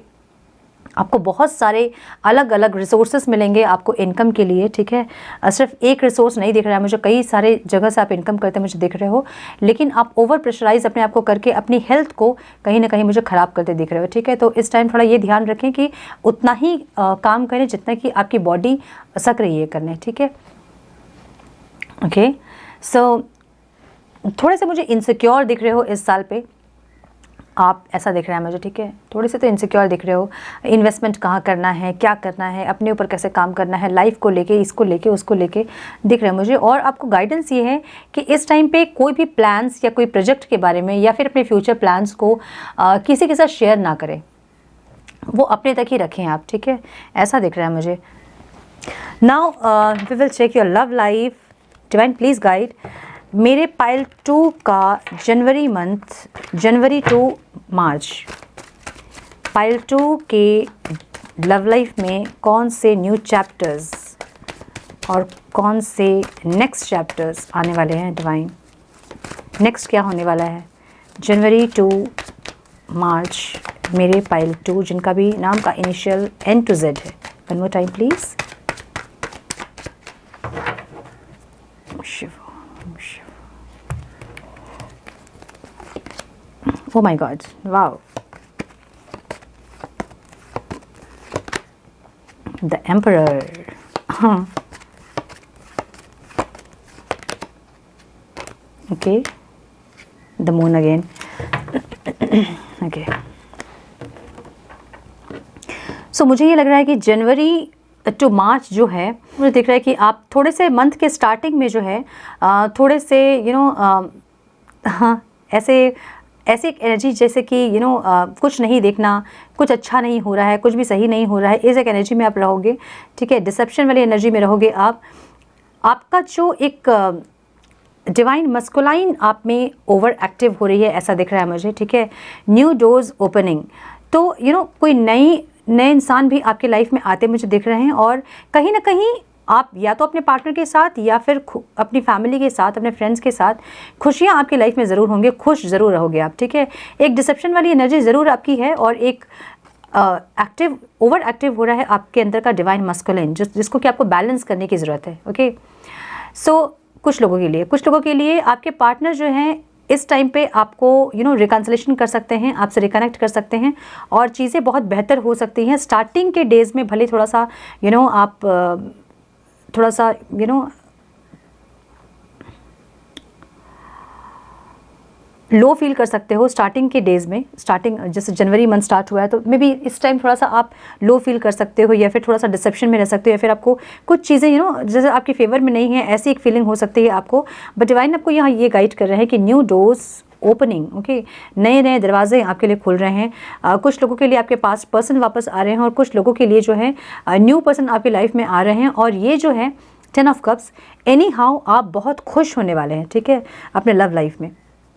आपको बहुत सारे अलग अलग रिसोर्सेस मिलेंगे आपको इनकम के लिए, ठीक है। सिर्फ एक रिसोर्स नहीं दिख रहा है मुझे, कई सारे जगह से आप इनकम करते मुझे दिख रहे हो, लेकिन आप ओवर प्रेशराइज अपने आप को करके अपनी हेल्थ को कहीं ना कहीं मुझे ख़राब करते दिख रहे हो, ठीक है। तो इस टाइम थोड़ा ये ध्यान रखें कि उतना ही काम करें जितना कि आपकी बॉडी सक रही है करने, ठीक है। ओके, सो थोड़े से मुझे इनसिक्योर दिख रहे हो इस साल पे आप, ऐसा दिख रहा है मुझे, ठीक है। थोड़े से तो इनसिक्योर दिख रहे हो, इन्वेस्टमेंट कहाँ करना है, क्या करना है, अपने ऊपर कैसे काम करना है, लाइफ को लेके, इसको लेके, उसको लेके दिख रहा है मुझे। और आपको गाइडेंस ये है कि इस टाइम पे कोई भी प्लान्स या कोई प्रोजेक्ट के बारे में या फिर अपने फ्यूचर प्लान्स को किसी के साथ शेयर ना करें, वो अपने तक ही रखें आप, ठीक है, ऐसा दिख रहा है मुझे। Now we will check your love life. Divine please guide मेरे पाइल 2 का जनवरी मंथ, जनवरी टू मार्च, पाइल 2 के लव लाइफ में कौन से न्यू चैप्टर्स और कौन से नेक्स्ट चैप्टर्स आने वाले हैं डिवाइन। नेक्स्ट क्या होने वाला है जनवरी टू मार्च मेरे पाइल 2, जिनका भी नाम का इनिशियल N to Z है। One more time please. Oh my God, wow. The Emperor. Okay. The Moon again. Okay. So मुझे ये लग रहा है कि जनवरी टू मार्च जो है, मुझे दिख रहा है कि आप थोड़े से मंथ के स्टार्टिंग में जो है थोड़े से ऐसे एक एनर्जी जैसे कि कुछ नहीं देखना, कुछ अच्छा नहीं हो रहा है, कुछ भी सही नहीं हो रहा है, इस एक एनर्जी में आप रहोगे, ठीक है। डिसेप्शन वाली एनर्जी में रहोगे आप। आपका जो एक डिवाइन मस्कुलाइन आप में ओवर एक्टिव हो रही है, ऐसा दिख रहा है मुझे, ठीक है। न्यू डोर्स ओपनिंग, तो कोई नए इंसान भी आपके लाइफ में आते मुझे दिख रहे हैं, और कहीं ना कहीं आप या तो अपने पार्टनर के साथ या फिर अपनी फैमिली के साथ, अपने फ्रेंड्स के साथ खुशियां आपकी लाइफ में ज़रूर होंगे, खुश ज़रूर रहोगे आप, ठीक है। एक डिसेप्शन वाली एनर्जी ज़रूर आपकी है और एक ओवर एक्टिव हो रहा है आपके अंदर का डिवाइन मस्कुलिन, जिसको कि आपको बैलेंस करने की ज़रूरत है। ओके, सो कुछ लोगों के लिए आपके पार्टनर जो हैं इस टाइम पे आपको रिकन्सिलेशन कर सकते हैं, आपसे रिकनेक्ट कर सकते हैं और चीज़ें बहुत बेहतर हो सकती हैं। स्टार्टिंग के डेज़ में भले थोड़ा सा आप थोड़ा सा लो फील कर सकते हो स्टार्टिंग के डेज़ में। स्टार्टिंग जैसे जनवरी मंथ स्टार्ट हुआ है तो मे बी इस टाइम थोड़ा सा आप लो फील कर सकते हो, या फिर थोड़ा सा डिसेप्शन में रह सकते हो, या फिर आपको कुछ चीज़ें जैसे आपके फेवर में नहीं है, ऐसी एक फीलिंग हो सकती है आपको। बट डिवाइन आपको यहाँ ये गाइड कर रहे हैं कि न्यू डोर्स ओपनिंग, ओके, नए नए दरवाजे आपके लिए खुल रहे हैं। कुछ लोगों के लिए आपके पास पर्सन वापस आ रहे हैं और कुछ लोगों के लिए जो है न्यू पर्सन आपकी लाइफ में आ रहे हैं। और ये जो है 10 ऑफ कप्स, एनी हाउ आप बहुत खुश होने वाले हैं, ठीक है, अपने लव लाइफ में,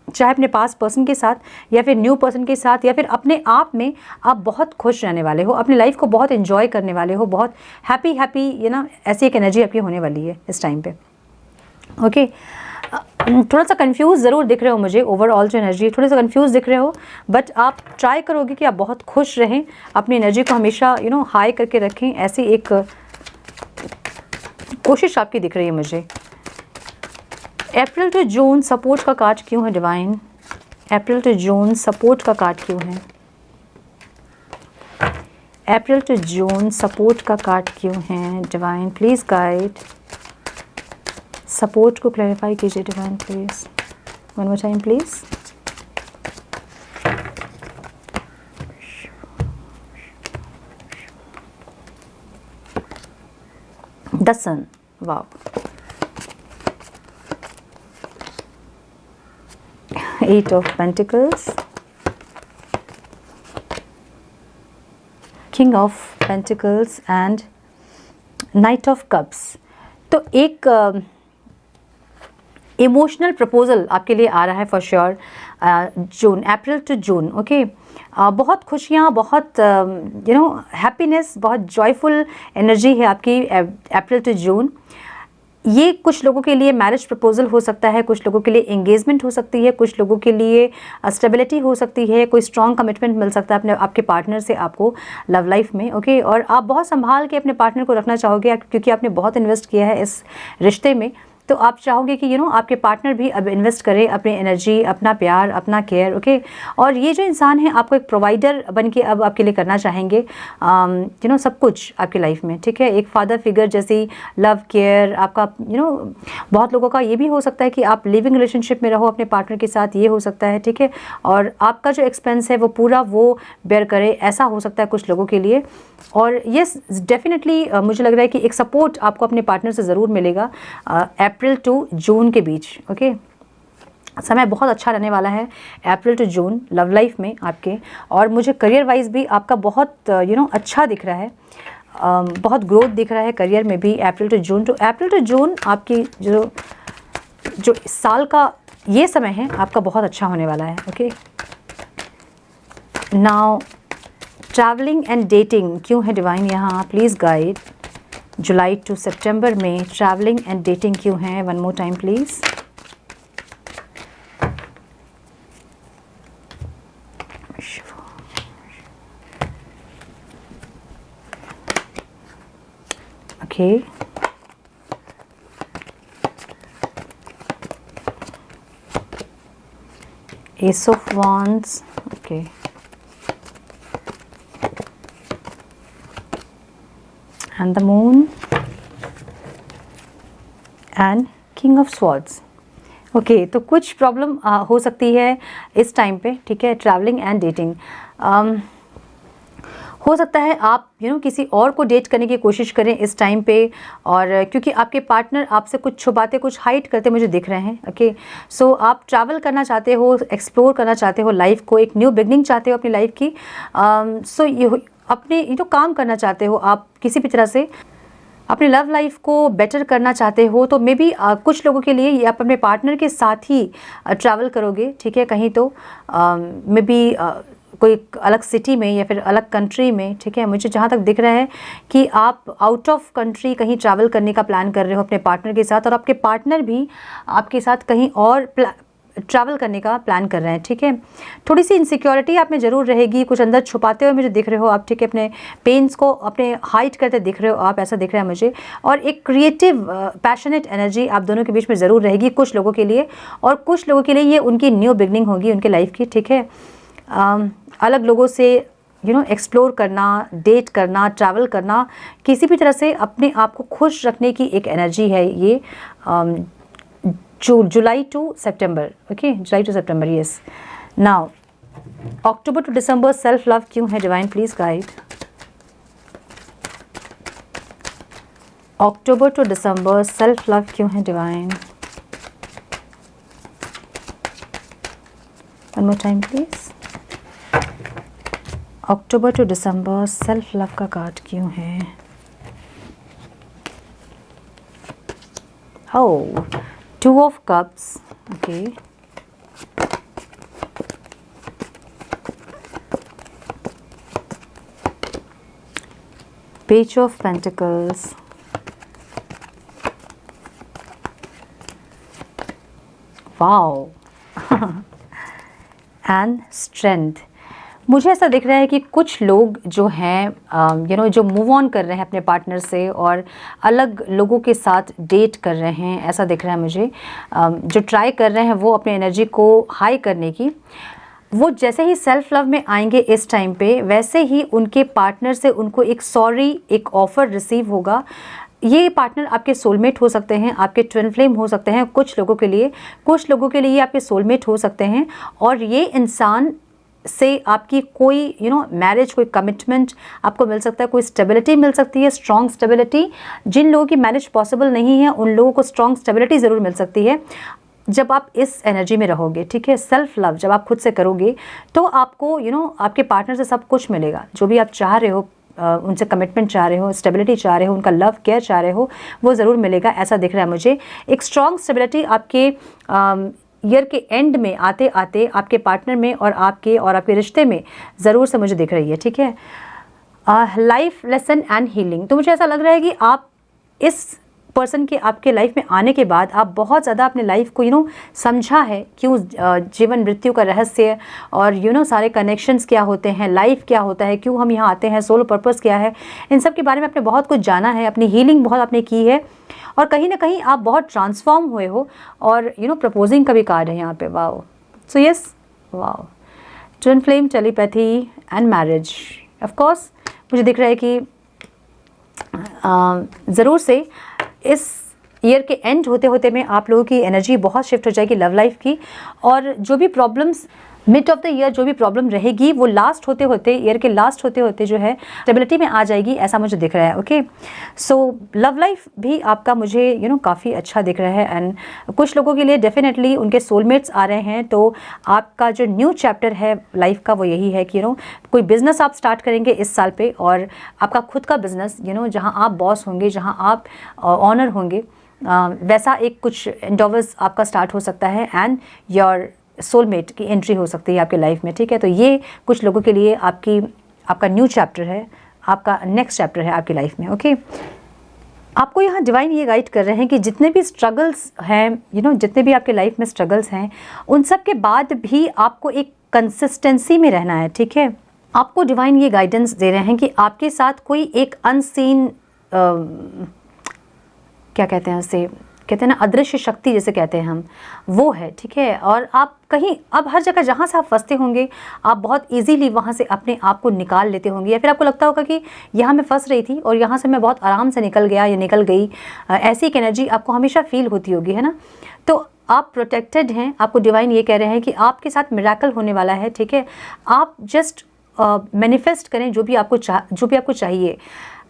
चाहे अपने पास पर्सन के साथ या फिर न्यू पर्सन के साथ या फिर अपने आप में आप बहुत खुश रहने वाले हो, अपनी लाइफ को बहुत एंजॉय करने वाले हो, बहुत हैप्पी ऐसी एक एनर्जी आपकी होने वाली है इस टाइम पे। ओके, थोड़ा सा कंफ्यूज ज़रूर दिख रहे हो मुझे, ओवरऑल जो एनर्जी थोड़ा सा कंफ्यूज दिख रहे हो, बट आप ट्राई करोगे कि आप बहुत खुश रहें, अपनी एनर्जी को हमेशा हाई करके रखें, ऐसी एक कोशिश आपकी दिख रही है मुझे। अप्रैल टू जून सपोर्ट का कार्ड क्यों है divine? April to June support का कार्ड क्यों है? अप्रैल टू जून सपोर्ट का कार्ड क्यों है डिवाइन? प्लीज़ गाइड, सपोर्ट को क्लैरिफाई कीजिए divine please, one more time please. The sun, wow, eight of pentacles, king of pentacles and knight of cups. तो एक इमोशनल प्रपोजल आपके लिए आ रहा है for sure, June, April to June, okay. बहुत खुशियाँ, बहुत हैप्पीनेस, बहुत जॉयफुल एनर्जी है आपकी अप्रैल टू जून। ये कुछ लोगों के लिए मैरिज प्रपोजल हो सकता है, कुछ लोगों के लिए एंगेजमेंट हो सकती है, कुछ लोगों के लिए स्टेबिलिटी हो सकती है, कोई स्ट्रॉन्ग कमिटमेंट मिल सकता है अपने आपके पार्टनर से आपको लव लाइफ में, ओके। और आप बहुत संभाल के अपने पार्टनर को रखना चाहोगे, क्योंकि आपने बहुत इन्वेस्ट किया है इस रिश्ते में, तो आप चाहोगे कि आपके पार्टनर भी अब इन्वेस्ट करे अपनी एनर्जी, अपना प्यार, अपना केयर, ओके। और ये जो इंसान है आपको एक प्रोवाइडर बन के अब आपके लिए करना चाहेंगे, सब कुछ आपकी लाइफ में, ठीक है। एक फादर फिगर जैसी लव केयर आपका, बहुत लोगों का ये भी हो सकता है कि आप लिविंग रिलेशनशिप में रहो अपने पार्टनर के साथ, ये हो सकता है, ठीक है। और आपका जो एक्सपेंस है वो पूरा वो बेयर करे, ऐसा हो सकता है कुछ लोगों के लिए। और यस, डेफिनेटली मुझे लग रहा है कि एक सपोर्ट आपको अपने पार्टनर से ज़रूर मिलेगा अप्रैल टू जून के बीच, ओके। समय बहुत अच्छा रहने वाला है April to June love life में आपके। और मुझे करियर वाइज भी आपका बहुत अच्छा दिख रहा है, बहुत ग्रोथ दिख रहा है करियर में भी अप्रैल टू जून। तो अप्रैल टू जून आपकी जो साल का ये समय है आपका बहुत अच्छा होने वाला है, okay. Now travelling and dating क्यों है डिवाइन यहाँ? प्लीज़ गाइड, जुलाई टू सितंबर में ट्रैवलिंग एंड डेटिंग क्यों है? One more time please. Okay, S of wands, okay, and the moon and king of swords, okay. तो कुछ प्रॉब्लम हो सकती है इस टाइम पे, ठीक है। ट्रैवलिंग एंड डेटिंग हो सकता है आप किसी और को डेट करने की कोशिश करें इस टाइम पे, और क्योंकि आपके पार्टनर आपसे कुछ छुपाते, कुछ हाइड करते मुझे दिख रहे हैं, ओके। सो आप ट्रैवल करना चाहते हो, एक्सप्लोर करना चाहते हो लाइफ को, एक न्यू बिगनिंग चाहते हो अपनी लाइफ की। सो ये अपने काम करना चाहते हो आप, किसी भी तरह से अपनी लव लाइफ को बेटर करना चाहते हो। तो मे बी कुछ लोगों के लिए आप अपने पार्टनर के साथ ही ट्रैवल करोगे, ठीक है, कहीं तो मे बी कोई अलग सिटी में या फिर अलग कंट्री में, ठीक है। मुझे जहाँ तक दिख रहा है कि आप आउट ऑफ कंट्री कहीं ट्रैवल करने का प्लान कर रहे हो अपने पार्टनर के साथ, और आपके पार्टनर भी आपके साथ कहीं और ट्रैवल करने का प्लान कर रहे हैं, ठीक है। थोड़ी सी इनसिक्योरिटी आप में ज़रूर रहेगी, कुछ अंदर छुपाते हुए मुझे दिख रहे हो आप, ठीक है। अपने पेन्स को अपने हाइड करते दिख रहे हो आप, ऐसा दिख रहा है मुझे। और एक क्रिएटिव पैशनेट एनर्जी आप दोनों के बीच में ज़रूर रहेगी कुछ लोगों के लिए, और कुछ लोगों के लिए ये उनकी न्यू बिगनिंग होगी उनके लाइफ की, ठीक है। अलग लोगों से एक्सप्लोर करना, डेट करना, ट्रैवल करना, किसी भी तरह से अपने आप को खुश रखने की एक एनर्जी है ये July to September, okay, July to सितंबर, यस। नाउ अक्टूबर टू दिसंबर सेल्फ लव क्यों है डिवाइन? Please guide. अक्टूबर टू दिसंबर सेल्फ लव क्यों है divine? One more time please. अक्टूबर टू दिसंबर सेल्फ लव का कार्ड क्यों है? Oh, two of cups, okay, page of pentacles, wow and strength. मुझे ऐसा दिख रहा है कि कुछ लोग जो हैं जो मूव ऑन कर रहे हैं अपने पार्टनर से और अलग लोगों के साथ डेट कर रहे हैं, ऐसा दिख रहा है मुझे। जो ट्राई कर रहे हैं वो अपने एनर्जी को हाई करने की, वो जैसे ही सेल्फ लव में आएंगे इस टाइम पे, वैसे ही उनके पार्टनर से उनको एक सॉरी, एक ऑफ़र रिसीव होगा। ये पार्टनर आपके सोलमेट हो सकते हैं, आपके ट्विन फ्लेम हो सकते हैं कुछ लोगों के लिए, कुछ लोगों के लिए आपके सोलमेट हो सकते हैं। और ये इंसान से आपकी कोई मैरिज, कोई कमिटमेंट आपको मिल सकता है, कोई स्टेबिलिटी मिल सकती है, स्ट्रॉन्ग स्टेबिलिटी। जिन लोगों की मैरिज पॉसिबल नहीं है उन लोगों को स्ट्रॉन्ग स्टेबिलिटी ज़रूर मिल सकती है जब आप इस एनर्जी में रहोगे, ठीक है। सेल्फ लव जब आप खुद से करोगे तो आपको आपके पार्टनर से सब कुछ मिलेगा, जो भी आप चाह रहे हो, उनसे कमिटमेंट चाह रहे हो, स्टेबिलिटी चाह रहे हो, उनका लव केयर चाह रहे हो, वो ज़रूर मिलेगा, ऐसा दिख रहा है मुझे। एक स्ट्रॉन्ग स्टेबिलिटी आपके ईयर के एंड में आते आते आपके पार्टनर में और आपके रिश्ते में ज़रूर से मुझे दिख रही है, ठीक है। Life lesson and healing. तो मुझे ऐसा लग रहा है कि आप इस पर्सन के आपके लाइफ में आने के बाद आप बहुत ज़्यादा अपने लाइफ को समझा है, क्यों जीवन मृत्यु का रहस्य और सारे कनेक्शंस क्या होते हैं, लाइफ क्या होता है, क्यों हम यहाँ आते हैं, सोलो पर्पस क्या है, इन सब के बारे में आपने बहुत कुछ जाना है, अपनी हीलिंग बहुत आपने की है और कहीं ना कहीं आप बहुत ट्रांसफॉर्म हुए हो। और प्रपोजिंग का भी कार्ड है यहाँ पे, wow. So yes, wow. Twin flame, telepathy and marriage. Of course मुझे दिख रहा है कि ज़रूर से इस ईयर के एंड होते होते में आप लोगों की एनर्जी बहुत शिफ्ट हो जाएगी लव लाइफ की, और जो भी problems mid of the year जो भी प्रॉब्लम रहेगी वो लास्ट होते होते, ईयर के लास्ट होते होते जो है स्टेबिलिटी में आ जाएगी, ऐसा मुझे दिख रहा है। ओके, सो लव लाइफ भी आपका मुझे काफ़ी अच्छा दिख रहा है। एंड कुछ लोगों के लिए डेफिनेटली उनके सोलमेट्स आ रहे हैं, तो आपका जो न्यू चैप्टर है लाइफ का वो यही है कि कोई बिज़नेस आप स्टार्ट करेंगे इस साल पे, और आपका खुद का बिज़नेस जहाँ आप बॉस होंगे, जहाँ आप ऑनर होंगे, वैसा एक कुछ एंडोवर्स आपका स्टार्ट हो सकता है एंड योर सोलमेट की एंट्री हो सकती है आपके लाइफ में, ठीक है। तो ये कुछ लोगों के लिए आपका न्यू चैप्टर है, आपका नेक्स्ट चैप्टर है आपकी लाइफ में। ओके, आपको यहाँ डिवाइन ये गाइड कर रहे हैं कि जितने भी स्ट्रगल्स हैं, जितने भी आपके लाइफ में स्ट्रगल्स हैं, उन सब के बाद भी आपको एक कंसिस्टेंसी में रहना है, ठीक है। आपको डिवाइन ये गाइडेंस दे रहे हैं कि आपके साथ कोई एक अनसीन क्या कहते हैं उसे, कहते हैं ना अदृश्य शक्ति जिसे कहते हैं हम, वो है, ठीक है। और आप कहीं अब हर जगह जहाँ से आप फंसते होंगे, आप बहुत इजीली वहाँ से अपने आप को निकाल लेते होंगे, या फिर आपको लगता होगा कि यहाँ मैं फंस रही थी और यहाँ से मैं बहुत आराम से निकल गया या निकल गई, ऐसी एक एनर्जी आपको हमेशा फील होती होगी, है ना। तो आप प्रोटेक्टेड हैं, आपको डिवाइन ये कह रहे हैं कि आपके साथ मिरेकल होने वाला है, ठीक है। आप जस्ट मैनिफेस्ट करें जो भी आपको चाहिए।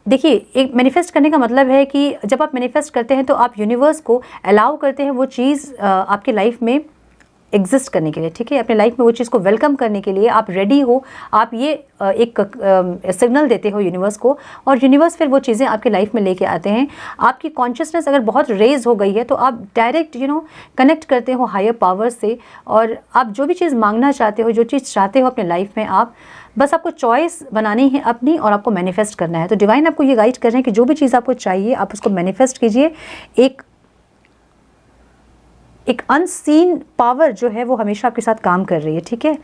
देखिए, एक मैनिफेस्ट करने का मतलब है कि जब आप मैनिफेस्ट करते हैं तो आप यूनिवर्स को अलाउ करते हैं वो चीज़ आपकी लाइफ में एग्जिस्ट करने के लिए, ठीक है। अपने लाइफ में वो चीज़ को वेलकम करने के लिए आप रेडी हो, आप ये एक सिग्नल देते हो यूनिवर्स को, और यूनिवर्स फिर वो चीज़ें आपकी लाइफ में लेके आते हैं। आपकी कॉन्शियसनेस अगर बहुत रेज हो गई है तो आप डायरेक्ट कनेक्ट करते हो हायर पावर से, और आप जो भी चीज़ मांगना चाहते हो, जो चीज़ चाहते हो अपने लाइफ में, आप बस आपको चॉइस बनानी है अपनी और आपको मैनिफेस्ट करना है। तो डिवाइन आपको ये गाइड कर रहे हैं कि जो भी चीज़ आपको चाहिए आप उसको मैनिफेस्ट कीजिए। एक अनसीन पावर जो है वो हमेशा आपके साथ काम कर रही है, ठीक है।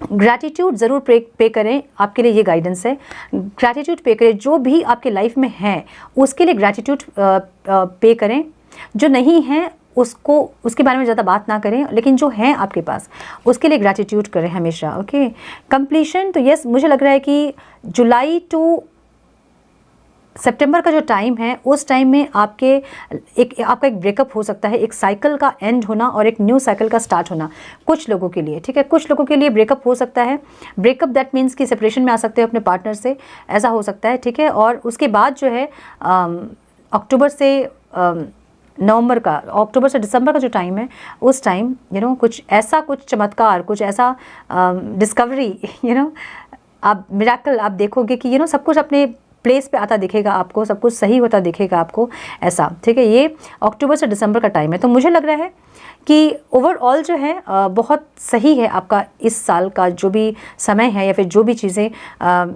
ग्रैटिट्यूड ज़रूर पे करें, आपके लिए ये गाइडेंस है। ग्रैटिट्यूड पे करें, जो भी आपके लाइफ में है उसके लिए ग्रैटिट्यूड पे करें। जो नहीं है उसके बारे में ज़्यादा बात ना करें, लेकिन जो है आपके पास उसके लिए ग्रैटिट्यूड करें हमेशा। Okay, completion. तो यस, मुझे लग रहा है कि जुलाई टू सितंबर का जो टाइम है उस टाइम में आपका एक ब्रेकअप हो सकता है, एक साइकिल का एंड होना और एक न्यू साइकिल का स्टार्ट होना कुछ लोगों के लिए, ठीक है। कुछ लोगों के लिए ब्रेकअप हो सकता है, ब्रेकअप दैट मीन्स कि सेपरेशन में आ सकते हो अपने पार्टनर से, ऐसा हो सकता है, ठीक है। और उसके बाद जो है अक्टूबर से दिसंबर का जो टाइम है उस टाइम कुछ चमत्कार, कुछ ऐसा डिस्कवरी, आप मिरेकल आप देखोगे कि सब कुछ अपने प्लेस पे आता दिखेगा आपको, सब कुछ सही होता दिखेगा आपको, ऐसा, ठीक है। ये अक्टूबर से दिसंबर का टाइम है। तो मुझे लग रहा है कि ओवरऑल जो है बहुत सही है आपका इस साल का जो भी समय है, या फिर जो भी चीज़ें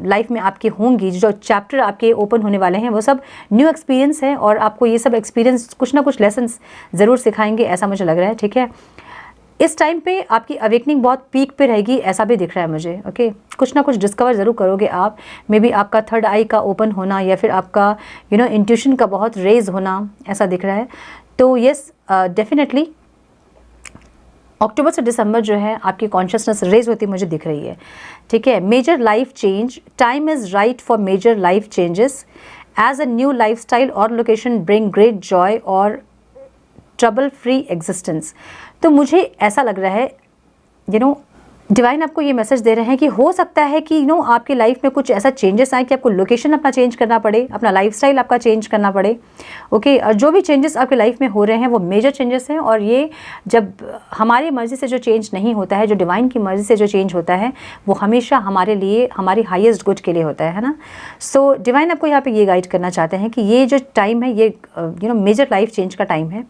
लाइफ में आपकी होंगी, जो चैप्टर आपके ओपन होने वाले हैं, वो सब न्यू एक्सपीरियंस है, और आपको ये सब एक्सपीरियंस कुछ ना कुछ लेसन्स ज़रूर सिखाएंगे, ऐसा मुझे लग रहा है, ठीक है। इस टाइम पे आपकी अवेकनिंग बहुत पीक पे रहेगी, ऐसा भी दिख रहा है मुझे, ओके। कुछ ना कुछ डिस्कवर ज़रूर करोगे आप, मे बी आपका थर्ड आई का ओपन होना, या फिर आपका इंट्यूशन का बहुत रेज होना, ऐसा दिख रहा है। तो यस, डेफिनेटली अक्टूबर से दिसंबर जो है आपकी कॉन्शियसनेस रेज होती मुझे दिख रही है, ठीक है। Major life change, time is right for major life changes as a new lifestyle और लोकेशन ब्रिंग ग्रेट जॉय और ट्रबल फ्री एग्जिस्टेंस। तो मुझे ऐसा लग रहा है डिवाइन आपको ये मैसेज दे रहे हैं कि हो सकता है कि आपकी लाइफ में कुछ ऐसा चेंजेस आए कि आपको लोकेशन अपना चेंज करना पड़े, अपना लाइफस्टाइल आपका चेंज करना पड़े, ओके। और जो भी चेंजेस आपकी लाइफ में हो रहे हैं वो मेजर चेंजेस हैं, और ये जब हमारी मर्ज़ी से जो चेंज नहीं होता है, जो डिवाइन की मर्ज़ी से जो चेंज होता है, वो हमेशा हमारे लिए, हमारी हाईएस्ट गुड के लिए होता है ना। सो डिवाइन आपको यहाँ पर ये गाइड करना चाहते हैं कि ये जो टाइम है, ये मेजर लाइफ चेंज का टाइम है,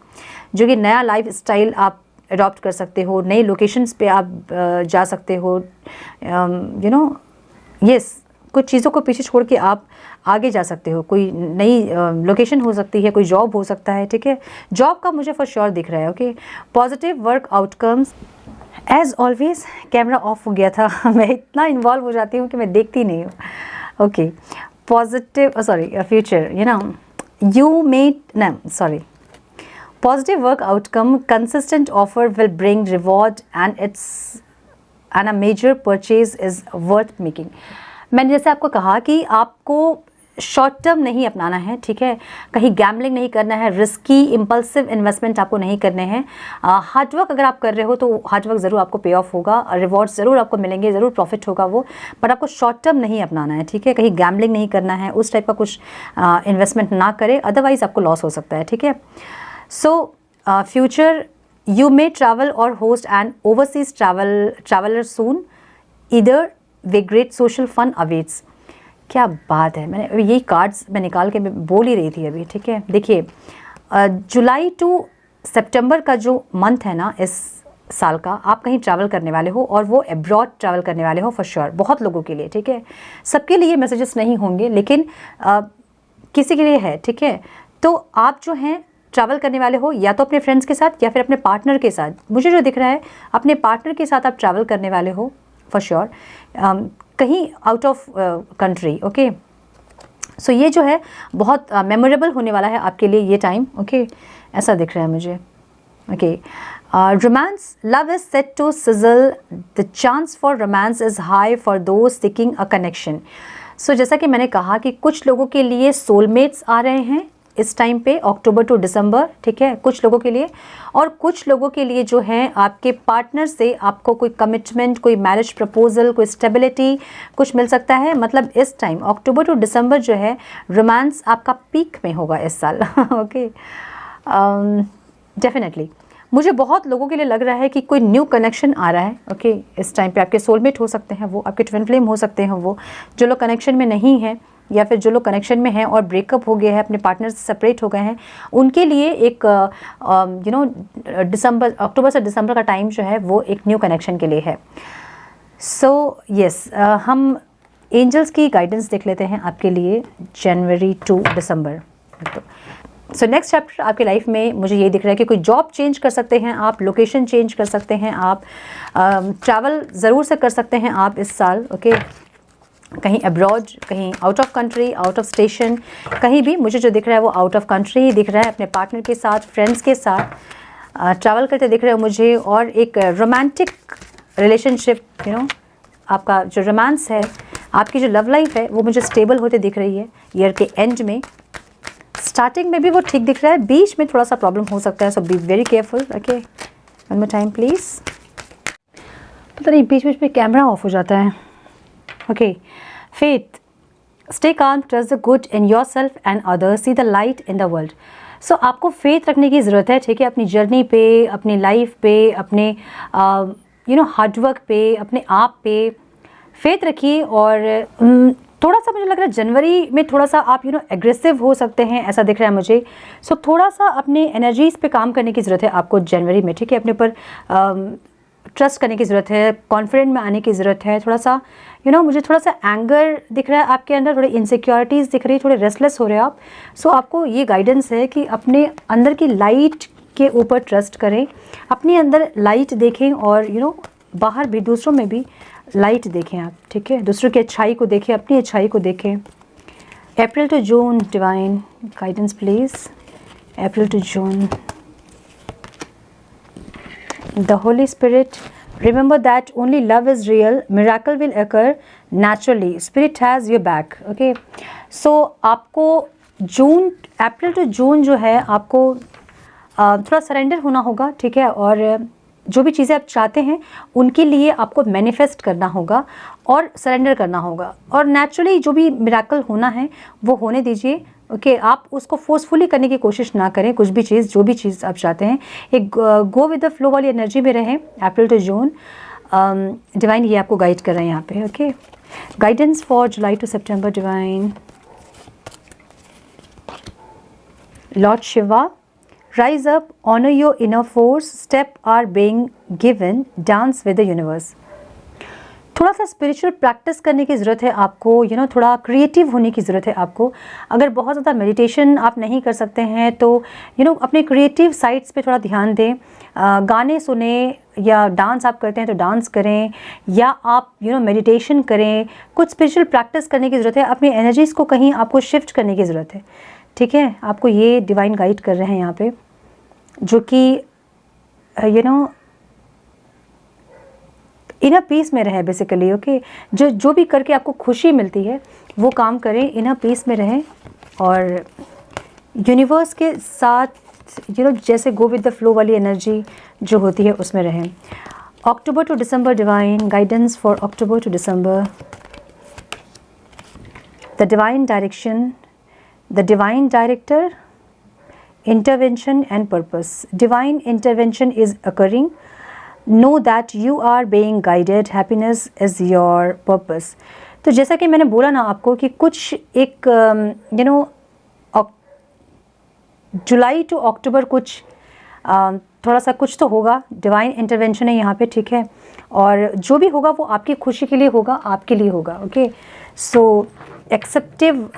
जो कि नया लाइफ स्टाइल आप अडॉप्ट कर सकते हो, नई लोकेशंस पे आप जा सकते हो, यस, कुछ चीज़ों को पीछे छोड़ के आप आगे जा सकते हो। कोई नई लोकेशन हो सकती है, कोई जॉब हो सकता है, ठीक है। जॉब का मुझे फॉर श्योर दिख रहा है, okay. Positive work outcomes, as always camera off हो गया था मैं इतना इन्वॉल्व हो जाती हूँ कि मैं देखती नहीं हूँ, okay. Positive, sorry, future, positive work outcome, consistent offer will bring reward and a major purchase is worth making। मैंने जैसे आपको कहा कि आपको शॉर्ट टर्म नहीं अपनाना है, ठीक है। कहीं गैम्बलिंग नहीं करना है, रिस्की इम्पल्सिव इन्वेस्टमेंट आपको नहीं करने हैं। हार्डवर्क अगर आप कर रहे हो तो हार्डवर्क ज़रूर आपको पे ऑफ होगा, रिवॉर्ड ज़रूर आपको मिलेंगे, ज़रूर प्रॉफिट होगा वो, बट आपको शॉर्ट टर्म नहीं अपनाना है, ठीक है। कहीं गैम्बलिंग नहीं करना है, उस टाइप का कुछ इन्वेस्टमेंट ना करें, अदरवाइज़ आपको लॉस हो सकता है, ठीक है। So, future, you may travel or host an overseas traveler soon. Either way, great social fun awaits। क्या बात है, मैंने अभी यही कार्ड्स मैं निकाल के मैं बोल ही रही थी अभी, ठीक है। देखिए, जुलाई टू सितंबर का जो मंथ है ना इस साल का, आप कहीं ट्रैवल करने वाले हो, और वो एब्रॉड ट्रैवल करने वाले हो फॉर श्योर, बहुत लोगों के लिए, ठीक है। सबके लिए मैसेजेस नहीं होंगे, लेकिन किसी के लिए है, ठीक है। तो आप जो हैं ट्रैवल करने वाले हो, या तो अपने फ्रेंड्स के साथ या फिर अपने पार्टनर के साथ। मुझे जो दिख रहा है, अपने पार्टनर के साथ आप ट्रैवल करने वाले हो फॉर श्योर, कहीं आउट ऑफ कंट्री, ओके। सो ये जो है बहुत मेमोरेबल होने वाला है आपके लिए ये टाइम, ओके। ऐसा दिख रहा है मुझे, okay. Romance, love is set to sizzle, the chance for romance is high for those seeking a connection. So जैसा कि मैंने कहा कि कुछ लोगों के लिए सोलमेट्स आ रहे हैं इस टाइम पे, अक्टूबर टू दिसंबर, ठीक है, कुछ लोगों के लिए। और कुछ लोगों के लिए जो है आपके पार्टनर से आपको कोई कमिटमेंट, कोई मैरिज प्रपोजल, कोई स्टेबिलिटी कुछ मिल सकता है। मतलब इस टाइम अक्टूबर टू दिसंबर जो है रोमांस आपका पीक में होगा इस साल, ओके। डेफिनेटली मुझे बहुत लोगों के लिए लग रहा है कि कोई न्यू कनेक्शन आ रहा है, ओके। इस टाइम पे आपके सोलमेट हो सकते हैं वो, आपके ट्विन फ्लेम हो सकते हैं वो, जो लोग कनेक्शन में नहीं हैं, या फिर जो लोग कनेक्शन में हैं और ब्रेकअप हो गया है, अपने पार्टनर से सेपरेट हो गए हैं, उनके लिए एक अक्टूबर से दिसंबर का टाइम जो है वो एक न्यू कनेक्शन के लिए है। सो यस, हम एंजल्स की गाइडेंस देख लेते हैं आपके लिए जनवरी टू दिसंबर। सो नेक्स्ट चैप्टर आपकी लाइफ में मुझे ये दिख रहा है कि कोई जॉब चेंज कर सकते हैं आप, लोकेशन चेंज कर सकते हैं आप, ट्रैवल ज़रूर से कर सकते हैं आप इस साल, ओके। कहीं अब्रॉड, कहीं out of country, out of station, कहीं भी मुझे जो दिख रहा है वो आउट ऑफ कंट्री ही दिख रहा है। अपने पार्टनर के साथ, फ्रेंड्स के साथ ट्रैवल करते दिख रहे हो मुझे, और एक रोमांटिक रिलेशनशिप, आपका जो रोमांस है, आपकी जो लव लाइफ है वो मुझे स्टेबल होते दिख रही है ईयर के एंड में। स्टार्टिंग में भी वो ठीक दिख रहा है, बीच में थोड़ा सा प्रॉब्लम हो सकता है, so be very careful, okay. One more time please. पता नहीं बीच बीच में कैमरा ऑफ हो जाता है, okay. Faith, stay calm, trust the good in yourself and others, see the light in the world। सो आपको फेथ रखने की ज़रूरत है, ठीक है, अपनी जर्नी पे, अपनी लाइफ पे, अपने हार्डवर्क पे, अपने आप पे फेथ रखिए। और थोड़ा सा मुझे लग रहा है जनवरी में थोड़ा सा आप एग्रेसिव हो सकते हैं, ऐसा दिख रहा है मुझे। सो थोड़ा सा अपने एनर्जीज़ पे काम करने की ज़रूरत है आपको जनवरी में, ठीक है। अपने ऊपर ट्रस्ट करने की ज़रूरत है, कॉन्फिडेंट में आने की ज़रूरत है। थोड़ा सा मुझे थोड़ा सा एंगर दिख रहा है आपके अंदर, थोड़ी इनसिक्योरिटीज़ दिख रही है, थोड़े रेस्टलेस हो रहे हो आप। सो आपको ये गाइडेंस है कि अपने अंदर की लाइट के ऊपर ट्रस्ट करें, अपने अंदर लाइट देखें और बाहर भी दूसरों में भी लाइट देखें आप, ठीक है। दूसरों की अच्छाई को देखें, अपनी अच्छाई को देखें। April to June divine guidance please, April to June. The Holy Spirit, remember that only love is real, miracle will occur naturally, Spirit has your back, okay। So आपको अप्रैल टू जून जो है आपको थोड़ा सरेंडर होना होगा, ठीक है। और जो भी चीज़ें आप चाहते हैं उनके लिए आपको मैनिफेस्ट करना होगा और सरेंडर करना होगा, और नेचुरली जो भी मिराकल होना है वो होने दीजिए, ओके। आप उसको फोर्सफुली करने की कोशिश ना करें, कुछ भी चीज़, जो भी चीज़ आप चाहते हैं, एक गो विद द फ्लो वाली एनर्जी में रहें। अप्रैल टू जून डिवाइन ये आपको गाइड कर रहे हैं यहाँ पे, okay. Guidance for July to September divine. Lord Shiva, rise up, honor your inner force, step are being given, dance with the universe। थोड़ा सा स्पिरिचुअल प्रैक्टिस करने की ज़रूरत है आपको, थोड़ा क्रिएटिव होने की ज़रूरत है आपको। अगर बहुत ज़्यादा मेडिटेशन आप नहीं कर सकते हैं तो अपने क्रिएटिव साइड्स पे थोड़ा ध्यान दें। गाने सुने या डांस आप करते हैं तो डांस करें, या आप मेडिटेशन करें। कुछ स्पिरिचुअल प्रैक्टिस करने की ज़रूरत है, अपनी एनर्जीज़ को कहीं आपको शिफ्ट करने की ज़रूरत है, ठीक है। आपको ये डिवाइन गाइड कर रहे हैं यहाँ पे, जो कि इनर पीस में रहे बेसिकली, ओके। जो भी करके आपको खुशी मिलती है वो काम करें, इनर पीस में रहें और यूनिवर्स के साथ जैसे गो विद द फ्लो वाली एनर्जी जो होती है उसमें रहें। अक्टूबर टू दिसंबर डिवाइन गाइडेंस फॉर अक्टूबर टू दिसंबर। The divine direction, the divine director, intervention and purpose, divine intervention is occurring, know that you are being guided, happiness is your purpose। तो जैसा कि मैंने बोला ना आपको कि कुछ एक जुलाई टू अक्टूबर कुछ थोड़ा सा कुछ तो होगा, डिवाइन इंटरवेंशन है यहाँ पे, ठीक है। और जो भी होगा वो आपकी खुशी के लिए होगा, आपके लिए होगा, ओके। सो एक्सेप्टिव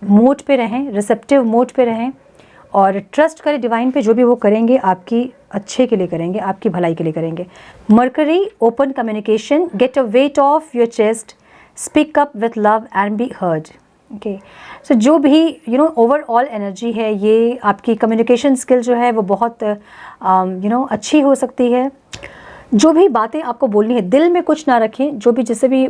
मोड पे रहें, रिसेप्टिव मोड पे रहें और ट्रस्ट करें डिवाइन पे, जो भी वो करेंगे आपकी अच्छे के लिए करेंगे, आपकी भलाई के लिए करेंगे। Mercury, open communication, get a weight off your chest, speak up with love and be heard, okay. So जो भी ओवरऑल एनर्जी है, ये आपकी कम्युनिकेशन स्किल जो है वो बहुत अच्छी हो सकती है। जो भी बातें आपको बोलनी है दिल में कुछ ना रखें, जो भी जिससे भी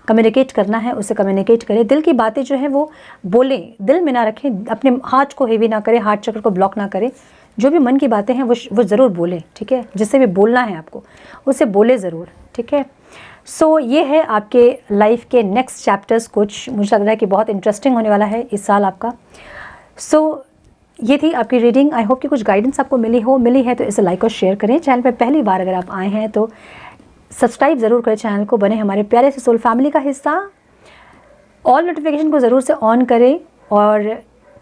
कम्युनिकेट करना है उससे कम्युनिकेट करें। दिल की बातें जो है वो बोलें, दिल में ना रखें, अपने हार्ट को हेवी ना करें, हार्ट चक्र को ब्लॉक ना करें। जो भी मन की बातें हैं वो ज़रूर बोलें, ठीक है। जिससे भी बोलना है आपको उससे बोले ज़रूर, ठीक है। सो ये है आपके लाइफ के नेक्स्ट चैप्टर्स, कुछ मुझे लग रहा है कि बहुत इंटरेस्टिंग होने वाला है इस साल आपका। सो ये थी आपकी रीडिंग। आई होप कि कुछ गाइडेंस आपको मिली है तो इसे लाइक और शेयर करें। चैनल पर पहली बार अगर आप आए हैं तो सब्सक्राइब ज़रूर करें चैनल को, बने हमारे प्यारे से सोल फैमिली का हिस्सा। ऑल नोटिफिकेशन को ज़रूर से ऑन करें और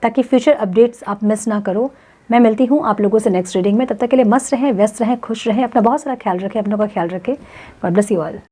ताकि फ्यूचर अपडेट्स आप मिस ना करो। मैं मिलती हूँ आप लोगों से नेक्स्ट रीडिंग में। तब तक के लिए मस्त रहें, व्यस्त रहें, खुश रहें, अपना बहुत सारा ख्याल रखें, अपनों का ख्याल रखें। God bless you all.